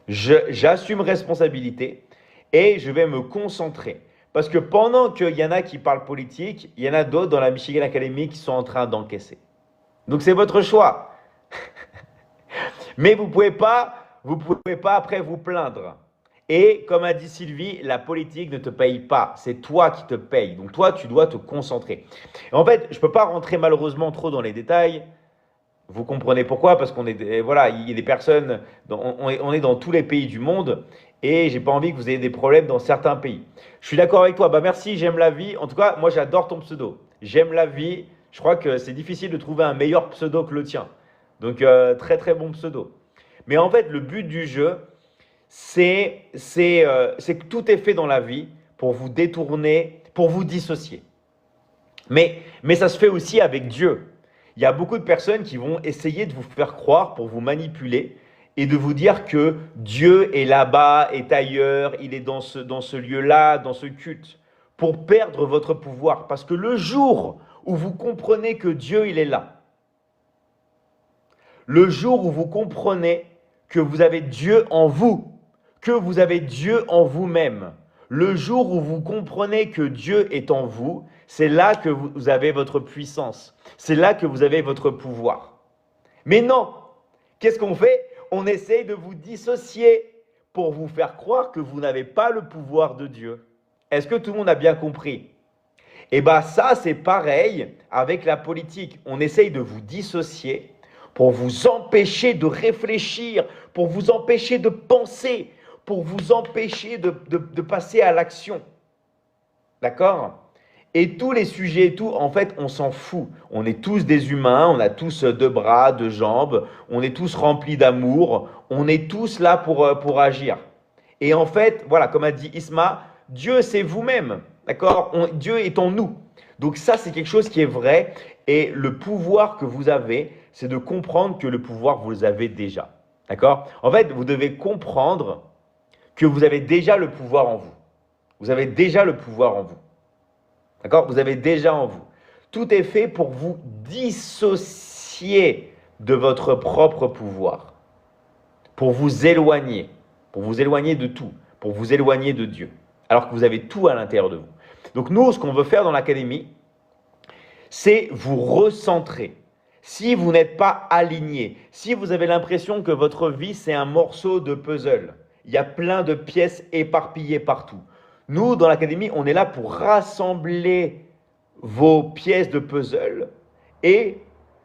J'assume responsabilité et je vais me concentrer. Parce que pendant qu'il y en a qui parlent politique, il y en a d'autres dans la Michigan Academy qui sont en train d'encaisser. Donc c'est votre choix. Mais vous pouvez pas après vous plaindre. Et comme a dit Sylvie, la politique ne te paye pas. C'est toi qui te payes. Donc toi, tu dois te concentrer. Et en fait, je ne peux pas rentrer malheureusement trop dans les détails. Vous comprenez pourquoi? Parce qu'on est, voilà, il y a des personnes, on est dans tous les pays du monde et j'ai pas envie que vous ayez des problèmes dans certains pays. Je suis d'accord avec toi. Merci, j'aime la vie. En tout cas, moi, j'adore ton pseudo. J'aime la vie. Je crois que c'est difficile de trouver un meilleur pseudo que le tien. Donc, très, très bon pseudo. Mais en fait, le but du jeu, c'est que tout est fait dans la vie pour vous détourner, pour vous dissocier. Mais ça se fait aussi avec Dieu. Il y a beaucoup de personnes qui vont essayer de vous faire croire pour vous manipuler et de vous dire que Dieu est là-bas, est ailleurs, il est dans ce lieu-là, dans ce culte, pour perdre votre pouvoir. Parce que le jour où vous comprenez que Dieu, il est là, le jour où vous comprenez que vous avez Dieu en vous, que vous avez Dieu en vous-même, le jour où vous comprenez que Dieu est en vous, c'est là que vous avez votre puissance. C'est là que vous avez votre pouvoir. Mais non, qu'est-ce qu'on fait? On essaye de vous dissocier pour vous faire croire que vous n'avez pas le pouvoir de Dieu. Est-ce que tout le monde a bien compris? Eh bien ça, c'est pareil avec la politique. On essaye de vous dissocier pour vous empêcher de réfléchir, pour vous empêcher de penser, pour vous empêcher de passer à l'action. D'accord? Et tous les sujets et tout, en fait, on s'en fout. On est tous des humains, on a tous deux bras, deux jambes, on est tous remplis d'amour, on est tous là pour agir. Et en fait, voilà, comme a dit Isma, Dieu c'est vous-même, d'accord? Dieu est en nous. Donc ça, c'est quelque chose qui est vrai. Et le pouvoir que vous avez, c'est de comprendre que le pouvoir, vous l'avez déjà. D'accord? En fait, vous devez comprendre que vous avez déjà le pouvoir en vous. Vous avez déjà le pouvoir en vous. D'accord? Vous avez déjà en vous. Tout est fait pour vous dissocier de votre propre pouvoir, pour vous éloigner de tout, pour vous éloigner de Dieu, alors que vous avez tout à l'intérieur de vous. Donc nous, ce qu'on veut faire dans l'académie, c'est vous recentrer. Si vous n'êtes pas aligné, si vous avez l'impression que votre vie, c'est un morceau de puzzle, il y a plein de pièces éparpillées partout. Nous, dans l'académie, on est là pour rassembler vos pièces de puzzle et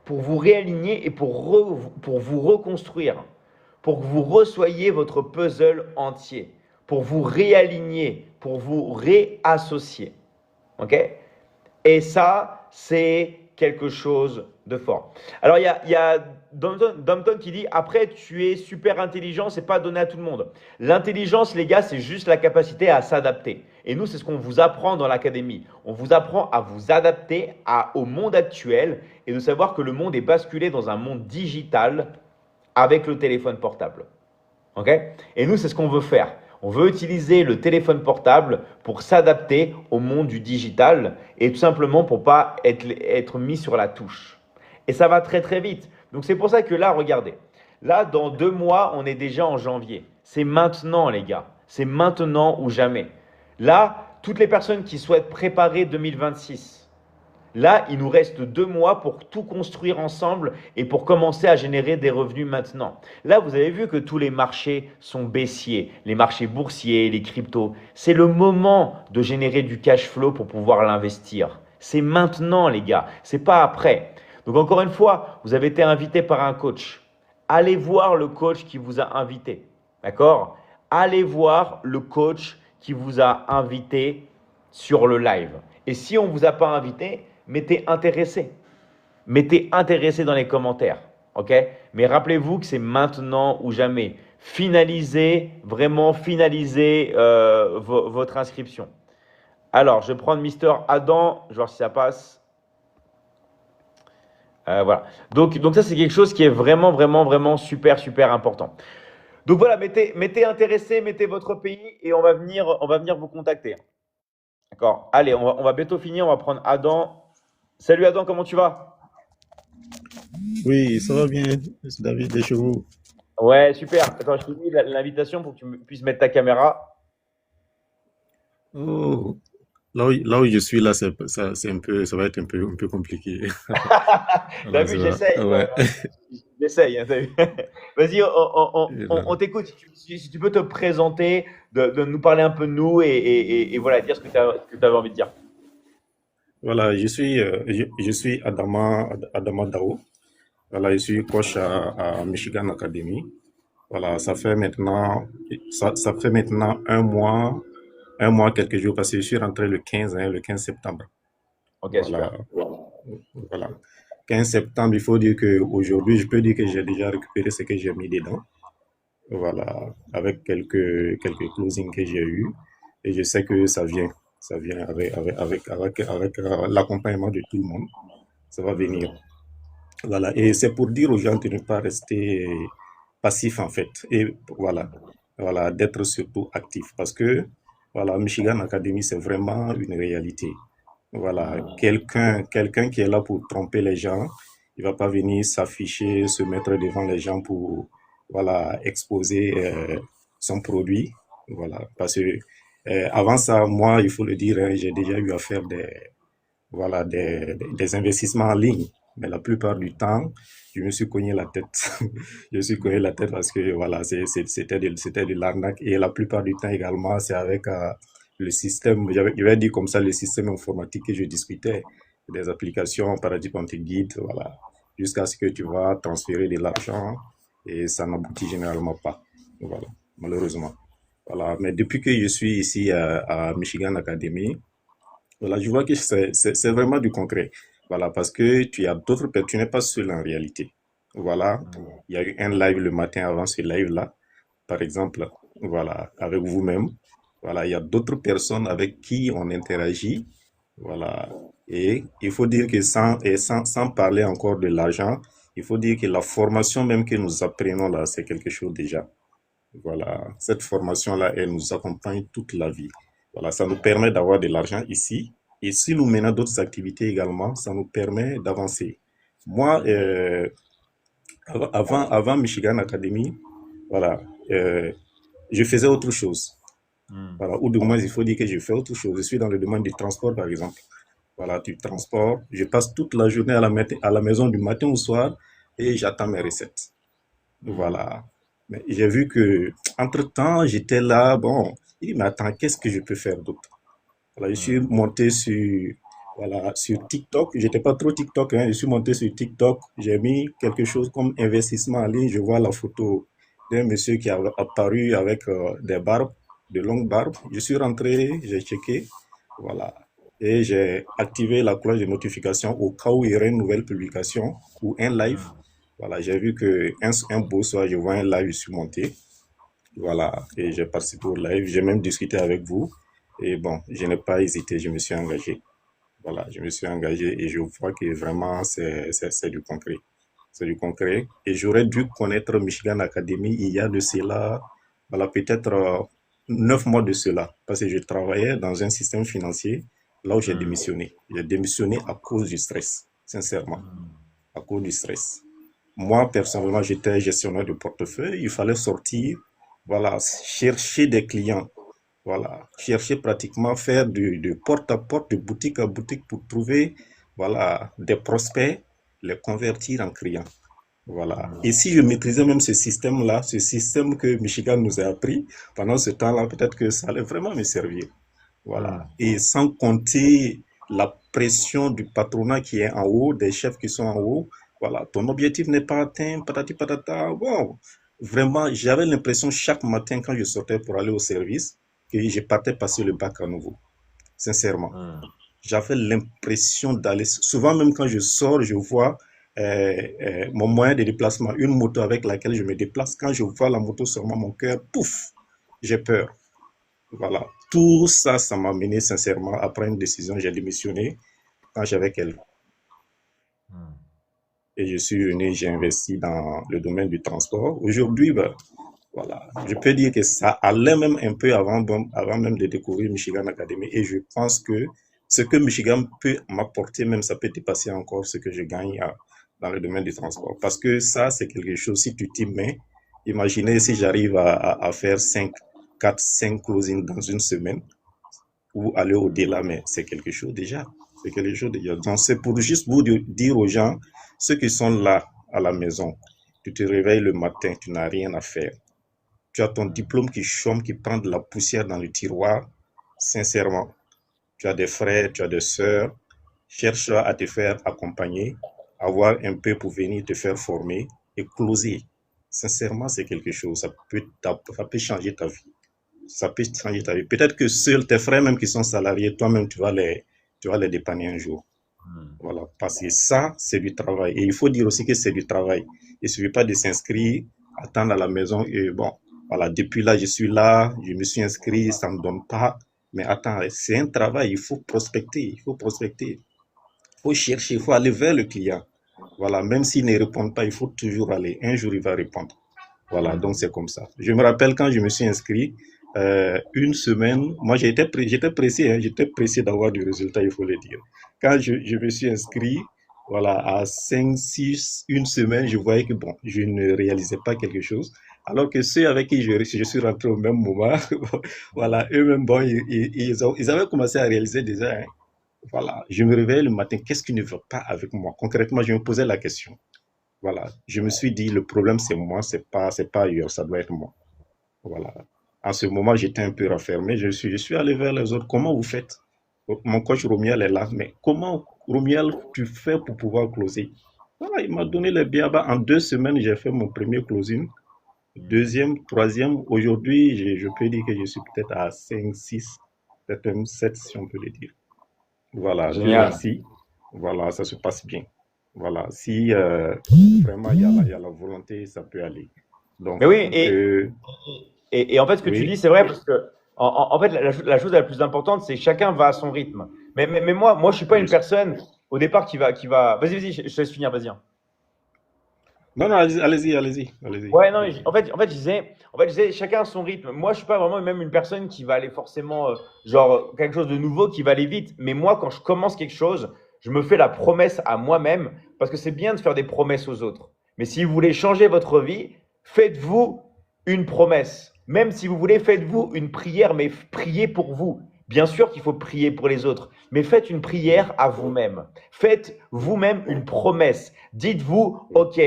pour vous réaligner et pour vous reconstruire, pour que vous reçoiez votre puzzle entier, pour vous réaligner, pour vous réassocier. Ok? Et ça, c'est quelque chose de fort. Alors, il y a Dompton qui dit, après, tu es super intelligent, c'est pas donné à tout le monde. L'intelligence, les gars, c'est juste la capacité à s'adapter. Et nous, c'est ce qu'on vous apprend dans l'académie. On vous apprend à vous adapter au monde actuel et de savoir que le monde est basculé dans un monde digital avec le téléphone portable. Ok? Et nous, c'est ce qu'on veut faire. On veut utiliser le téléphone portable pour s'adapter au monde du digital et tout simplement pour ne pas être mis sur la touche. Et ça va très très vite. Donc c'est pour ça que là, regardez. Là, dans 2 mois, on est déjà en janvier. C'est maintenant, les gars. C'est maintenant ou jamais. Là, toutes les personnes qui souhaitent préparer 2026, là, il nous reste 2 mois pour tout construire ensemble et pour commencer à générer des revenus maintenant. Là, vous avez vu que tous les marchés sont baissiers, les marchés boursiers, les cryptos. C'est le moment de générer du cash flow pour pouvoir l'investir. C'est maintenant, les gars. C'est pas après. Donc, encore une fois, vous avez été invité par un coach. Allez voir le coach qui vous a invité. D'accord? Allez voir le coach qui vous a invité sur le live. Et si on ne vous a pas invité, mettez intéressé. Mettez intéressé dans les commentaires. Ok? Mais rappelez-vous que c'est maintenant ou jamais. Finalisez, vraiment finalisez votre inscription. Alors, je vais prendre Mister Adam, je vais voir si ça passe. Voilà. Donc ça, c'est quelque chose qui est vraiment, vraiment, vraiment super, super important. Donc voilà, mettez intéressé, mettez votre pays et on va venir vous contacter. D'accord? Allez, on va bientôt finir, on va prendre Adam. Salut Adam, comment tu vas? Oui, ça va bien, c'est David Deschevaux. Ouais, super. Attends, je t'ai mis l'invitation pour que tu puisses mettre ta caméra. Oh, là où je suis, là, ça va être un peu compliqué. T'as Voilà, vu, j'essaye. ouais. J'essaye, hein, t'as vu. Vas-y, on t'écoute. Si tu peux te présenter, de nous parler un peu de nous et voilà, dire ce que tu avais envie de dire. Voilà, je suis Adama Dao. Voilà, je suis coach à Michigan Academy. Voilà, ça fait maintenant 1 mois, quelques jours, parce que je suis rentré le 15 septembre. Ok, Voilà, super. voilà. 15 septembre, il faut dire qu'aujourd'hui, je peux dire que j'ai déjà récupéré ce que j'ai mis dedans. Voilà, avec quelques closings que j'ai eu. Et je sais que ça vient avec l'accompagnement de tout le monde. Ça va venir. Voilà, et c'est pour dire aux gens de ne pas rester passifs en fait. Et voilà, d'être surtout actif. Parce que, voilà, Michigan Academy, c'est vraiment une réalité. Voilà, quelqu'un qui est là pour tromper les gens, il va pas venir s'afficher, se mettre devant les gens pour, voilà, exposer son produit. Voilà, parce que avant ça, moi, il faut le dire, hein, j'ai déjà eu à faire des investissements en ligne. Mais la plupart du temps, je me suis cogné la tête. Je me suis cogné la tête parce que voilà, c'était de l'arnaque. Et la plupart du temps également, c'est avec le système, je vais dire comme ça, le système informatique que je discutais, des applications, par exemple, on te guide, voilà. jusqu'à ce que tu vas transférer de l'argent et ça n'aboutit généralement pas. Voilà, malheureusement. Voilà, mais depuis que je suis ici à Michigan Academy, voilà, je vois que c'est vraiment du concret. Voilà, parce que tu as d'autres personnes, tu n'es pas seul en réalité. Voilà, il y a eu un live le matin avant ce live-là, par exemple, voilà, avec vous-même. Voilà, il y a d'autres personnes avec qui on interagit. Voilà, et il faut dire que sans parler encore de l'argent, il faut dire que la formation même que nous apprenons là, c'est quelque chose déjà. Voilà, cette formation-là, elle nous accompagne toute la vie. Voilà, ça nous permet d'avoir de l'argent ici. Et si nous menons d'autres activités également, ça nous permet d'avancer. Moi, avant Michigan Academy, voilà, euh, je faisais autre chose. Voilà, ou du moins, il faut dire que je fais autre chose. Je suis dans le domaine du transport, par exemple. Voilà, du transport. Je passe toute la journée à la maison du matin au soir et j'attends mes recettes. Voilà. Mais j'ai vu que, entre-temps, j'étais là, bon, il dit, mais attends, qu'est-ce que je peux faire d'autre? Voilà, je suis monté sur TikTok. J'étais pas trop TikTok, hein. Je suis monté sur TikTok. J'ai mis quelque chose comme investissement en ligne. Je vois la photo d'un monsieur qui a apparu avec des barbes, de longues barbes. Je suis rentré, j'ai checké. Voilà. Et j'ai activé la cloche de notification au cas où il y aurait une nouvelle publication ou un live. Voilà, j'ai vu que un beau soir, je vois un live, je suis monté. Voilà, et j'ai participé au live. J'ai même discuté avec vous. Et bon, je n'ai pas hésité, je me suis engagé. Voilà, je me suis engagé et je vois que vraiment, c'est du concret. C'est du concret. Et j'aurais dû connaître Michigan Academy il y a de cela, voilà, peut-être 9 mois de cela. Parce que je travaillais dans un système financier là où j'ai démissionné. J'ai démissionné à cause du stress, sincèrement, à cause du stress. Moi, personnellement, j'étais gestionnaire de portefeuille. Il fallait sortir, voilà, chercher des clients. Voilà, chercher pratiquement faire de porte à porte, de boutique à boutique pour trouver, voilà, des prospects, les convertir en clients. Voilà. Et si je maîtrisais même ce système-là, ce système que Michigan nous a appris, pendant ce temps-là, peut-être que ça allait vraiment me servir. Voilà. Et sans compter la pression du patronat qui est en haut, des chefs qui sont en haut. Voilà. Ton objectif n'est pas atteint, patati patata. Wow. Vraiment, j'avais l'impression chaque matin quand je sortais pour aller au service que je partais passer le bac à nouveau. Sincèrement. J'avais l'impression d'aller. Souvent, même quand je sors, je vois mon moyen de déplacement, une moto avec laquelle je me déplace. Quand je vois la moto sur moi, mon cœur, pouf, j'ai peur. Voilà. Tout ça, ça m'a mené sincèrement à prendre une décision. J'ai démissionné quand j'avais quelqu'un. Et je suis venu, j'ai investi dans le domaine du transport. Aujourd'hui, ben, voilà, je peux dire que ça allait même un peu avant même de découvrir Michigan Academy. Et je pense que ce que Michigan peut m'apporter, même ça peut dépasser encore ce que je gagne dans le domaine du transport. Parce que ça, c'est quelque chose, si tu t'y mets, imaginez si j'arrive à faire 4, 5 closings dans une semaine ou aller au-delà, mais c'est quelque chose déjà. C'est quelque chose déjà. Donc, c'est pour juste vous dire aux gens, ceux qui sont là à la maison, tu te réveilles le matin, tu n'as rien à faire. Tu as ton diplôme qui chôme, qui prend de la poussière dans le tiroir. Sincèrement, tu as des frères, tu as des sœurs. Cherche à te faire accompagner, avoir un peu pour venir te faire former et closer. Sincèrement, c'est quelque chose. Ça peut changer ta vie. Ça peut changer ta vie. Peut-être que seuls tes frères même qui sont salariés, toi-même, tu vas les dépanner un jour. Voilà. Parce que ça, c'est du travail. Et il faut dire aussi que c'est du travail. Il ne suffit pas de s'inscrire, attendre à la maison et bon, voilà, depuis là, je suis là, je me suis inscrit, ça ne me donne pas. Mais attends, c'est un travail, il faut prospecter, il faut chercher, il faut aller vers le client. Voilà, même s'il ne répond pas, il faut toujours aller. Un jour, il va répondre. Voilà, donc c'est comme ça. Je me rappelle quand je me suis inscrit, une semaine, moi j'étais pressé, hein, j'étais pressé d'avoir du résultat, il faut le dire. Quand je me suis inscrit, voilà, à 5, 6, une semaine, je voyais que bon, je ne réalisais pas quelque chose. Alors que ceux avec qui je suis rentré au même moment, voilà, eux-mêmes, bon, ils avaient commencé à réaliser déjà, hein. Voilà, je me réveillais le matin, qu'est-ce qui ne va pas avec moi? Concrètement, je me posais la question. Voilà, je me suis dit, le problème c'est moi, c'est pas ailleurs, ça doit être moi. Voilà. En ce moment, j'étais un peu renfermé, je suis allé vers les autres. Comment vous faites? Mon coach Romiel est là, mais comment, Romiel, tu fais pour pouvoir closer? Voilà, il m'a donné les BABA. En 2 semaines, j'ai fait mon premier closing. Deuxième, troisième. Aujourd'hui, je peux dire que je suis peut-être à 5, 6, peut-être même 7, si on peut le dire. Voilà, Dieu Génial. merci. Voilà, ça se passe bien. Voilà, si vraiment il y a la volonté, ça peut aller. Donc, Mais faut oui, pas que. et en fait, ce que tu dis, Oui. c'est vrai parce que, en fait, la chose la plus importante, c'est chacun va à son rythme. Mais moi, je suis pas une Juste. personne au départ qui va. Vas-y, je te laisse finir, vas-y, hein. Non, non, allez-y, allez-y, allez-y. Ouais, non, en fait, je disais, chacun a son rythme. Moi, je suis pas vraiment même une personne qui va aller forcément, genre, quelque chose de nouveau qui va aller vite. Mais moi, quand je commence quelque chose, je me fais la promesse à moi-même parce que c'est bien de faire des promesses aux autres. Mais si vous voulez changer votre vie, faites-vous une promesse. Même si vous voulez, faites-vous une prière, mais priez pour vous. Bien sûr qu'il faut prier pour les autres, mais faites une prière à vous-même. Faites vous-même une promesse. Dites-vous, OK,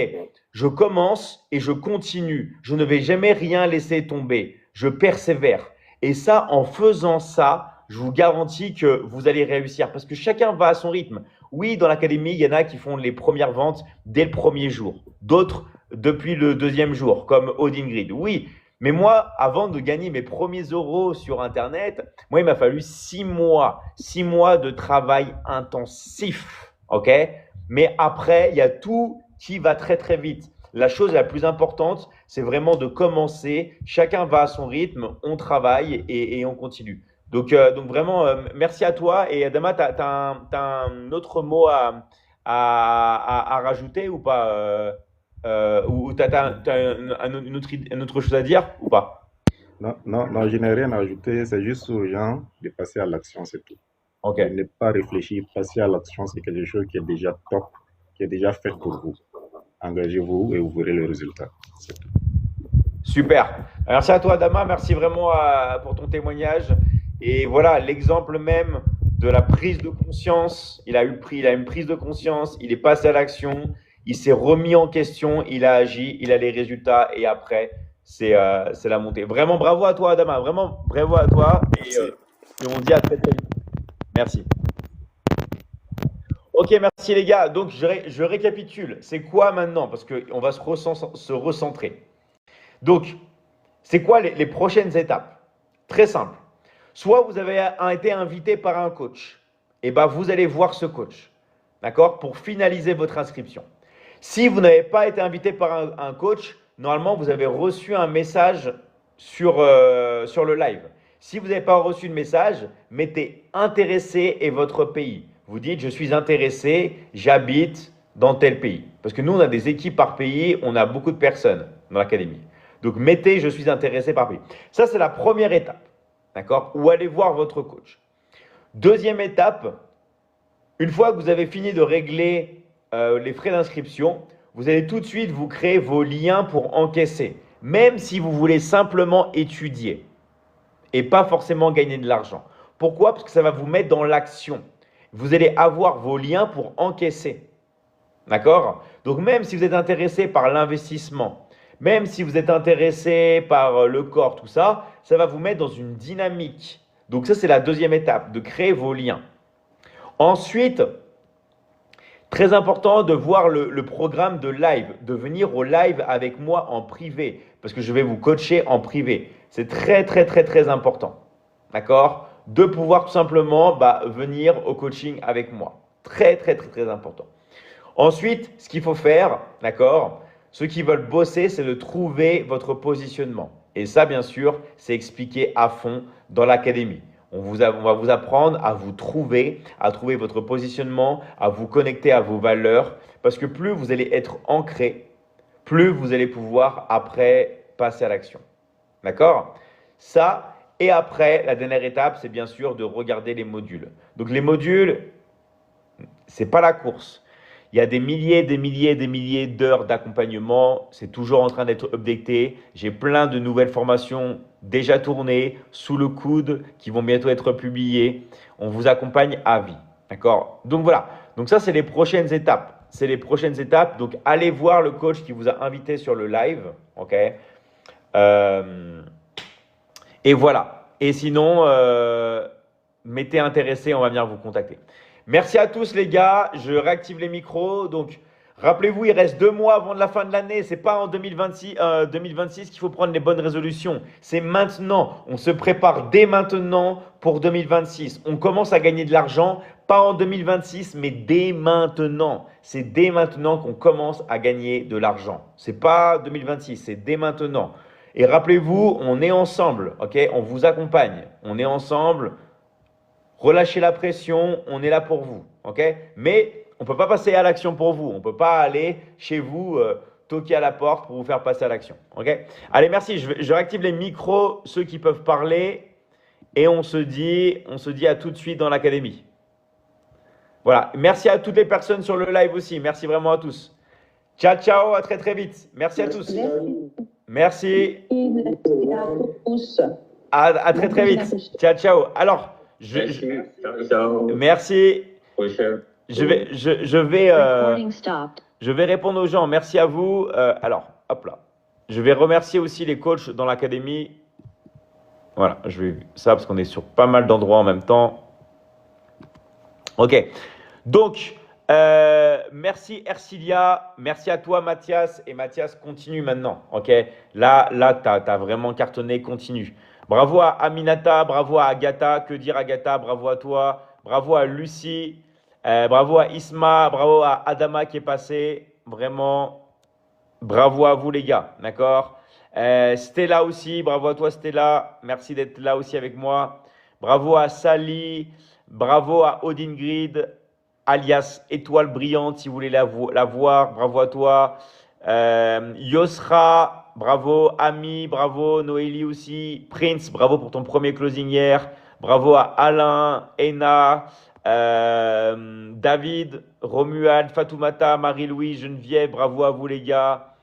je commence et je continue. Je ne vais jamais rien laisser tomber. Je persévère. Et ça, en faisant ça, je vous garantis que vous allez réussir parce que chacun va à son rythme. Oui, dans l'académie, il y en a qui font les premières ventes dès le premier jour. D'autres depuis le deuxième jour, comme Odin Grid. Oui, mais moi, avant de gagner mes premiers euros sur Internet, moi, il m'a fallu 6 mois. 6 mois de travail intensif. OK? Mais après, il y a tout qui va très très vite. La chose la plus importante, c'est vraiment de commencer. Chacun va à son rythme, on travaille et on continue. Donc vraiment, merci à toi. Et Adama, tu as un autre mot à rajouter ou pas ou tu as une autre chose à dire ou pas? Non, non, non, je n'ai rien à ajouter. C'est juste aux gens de passer à l'action, c'est tout. Ok, De ne pas réfléchir, passer à l'action, c'est quelque chose qui est déjà top, qui est déjà fait pour vous. Engagez-vous et vous verrez le résultat. C'est tout. super. Merci à toi, Adama. Merci vraiment pour ton témoignage. Et voilà, l'exemple même de la prise de conscience. Il a une prise de conscience, il est passé à l'action, il s'est remis en question, il a agi, il a les résultats et après, c'est la montée. Vraiment, bravo à toi, Adama. Vraiment, bravo à toi. Merci. Et on dit à très très vite. Merci. Ok, merci les gars. Donc, je récapitule. C'est quoi maintenant? Parce qu'on va se recentrer. Donc, c'est quoi les prochaines étapes? Très simple. Soit vous avez été invité par un coach, et ben vous allez voir ce coach, d'accord, pour finaliser votre inscription. Si vous n'avez pas été invité par un coach, normalement vous avez reçu un message sur le live. Si vous n'avez pas reçu de message, mettez intéressé et votre pays. Vous dites je suis intéressé, j'habite dans tel pays. Parce que nous on a des équipes par pays, on a beaucoup de personnes dans l'académie. Donc mettez je suis intéressé par pays. Ça c'est la première étape. D'accord? Ou allez voir votre coach. Deuxième étape, une fois que vous avez fini de régler les frais d'inscription, vous allez tout de suite vous créer vos liens pour encaisser. Même si vous voulez simplement étudier et pas forcément gagner de l'argent. Pourquoi? Parce que ça va vous mettre dans l'action. Vous allez avoir vos liens pour encaisser. D'accord? Donc même si vous êtes intéressé par l'investissement, même si vous êtes intéressé par le corps, tout ça, ça va vous mettre dans une dynamique. Donc ça, c'est la deuxième étape, de créer vos liens. Ensuite, très important de voir le programme de live, de venir au live avec moi en privé, parce que je vais vous coacher en privé. C'est très, très, très, très important. D'accord? De pouvoir tout simplement venir au coaching avec moi. Très, très, très, très important. Ensuite, ce qu'il faut faire, d'accord? Ceux qui veulent bosser, c'est de trouver votre positionnement. Et ça, bien sûr, c'est expliqué à fond dans l'académie. On va vous apprendre à vous trouver, à trouver votre positionnement, à vous connecter à vos valeurs. Parce que plus vous allez être ancré, plus vous allez pouvoir après passer à l'action. D'accord? Ça, et après, la dernière étape, c'est bien sûr de regarder les modules. Donc les modules, c'est pas la course. Il y a des milliers d'heures d'accompagnement. C'est toujours en train d'être updaté. J'ai plein de nouvelles formations déjà tournées, sous le coude, qui vont bientôt être publiées. On vous accompagne à vie. D'accord? Donc voilà. Donc ça, c'est les prochaines étapes. C'est les prochaines étapes. Donc allez voir le coach qui vous a invité sur le live. OK? Et voilà. Et sinon, mettez intéressé, on va venir vous contacter. Merci à tous les gars, je réactive les micros. Donc Rappelez-vous, il reste 2 mois avant la fin de l'année. C'est pas en 2026 qu'il faut prendre les bonnes résolutions. C'est maintenant. On se prépare dès maintenant pour 2026. On commence à gagner de l'argent, pas en 2026, mais dès maintenant. C'est dès maintenant qu'on commence à gagner de l'argent. C'est pas 2026, c'est dès maintenant. Et rappelez-vous, on est ensemble, ok? On vous accompagne. On est ensemble. Relâchez la pression. On est là pour vous, ok? Mais on ne peut pas passer à l'action pour vous. On ne peut pas aller chez vous toquer à la porte pour vous faire passer à l'action. Ok? Allez, merci. Je réactive les micros, ceux qui peuvent parler. Et on se dit à tout de suite dans l'académie. Voilà. Merci à toutes les personnes sur le live aussi. Merci vraiment à tous. Ciao, ciao. À très, très vite. Merci à tous. Merci. À très, très vite. Ciao, ciao. Alors, merci. Je vais répondre aux gens. Merci à vous. Alors, hop là. Je vais remercier aussi les coachs dans l'académie. Voilà, je vais ça parce qu'on est sur pas mal d'endroits en même temps. Ok. Donc, merci Ercilia. Merci à toi Mathias. Et Mathias, continue maintenant. Ok. Là, tu as vraiment cartonné. Continue. Bravo à Aminata. Bravo à Agatha. Que dire Agatha? Bravo à toi. Bravo à Lucie. Bravo à Isma, bravo à Adama qui est passé. Vraiment, bravo à vous les gars, d'accord? Stella aussi, bravo à toi Stella. Merci d'être là aussi avec moi. Bravo à Sally, bravo à Odingrid, alias Étoile Brillante, si vous voulez la voir. Bravo à toi. Yosra, bravo. Ami, bravo. Noélie aussi. Prince, bravo pour ton premier closing hier. Bravo à Alain, Ena. David, Romuald, Fatoumata, Marie-Louis, Geneviève, bravo à vous les gars.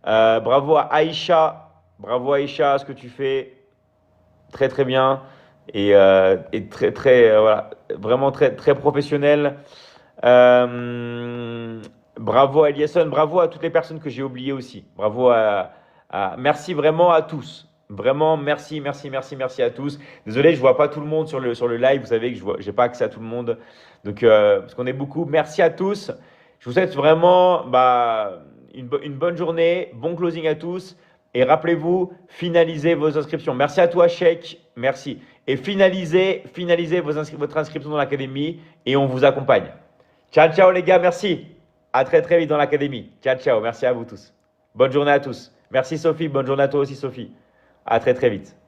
Bravo à Aïcha, ce que tu fais très très bien et très très voilà, vraiment très très professionnel. Bravo à Eliasson, bravo à toutes les personnes que j'ai oubliées aussi. Bravo merci vraiment à tous. Vraiment, merci à tous. Désolé, je vois pas tout le monde sur le live. Vous savez que j'ai pas accès à tout le monde. Donc, parce qu'on est beaucoup. Merci à tous. Je vous souhaite vraiment une bonne journée. Bon closing à tous. Et rappelez-vous, finalisez vos inscriptions. Merci à toi, Sheikh. Merci. Et finalisez votre inscription dans l'académie et on vous accompagne. Ciao, ciao les gars. Merci. À très, très vite dans l'académie. Ciao, ciao. Merci à vous tous. Bonne journée à tous. Merci Sophie. Bonne journée à toi aussi, Sophie. À très, très vite.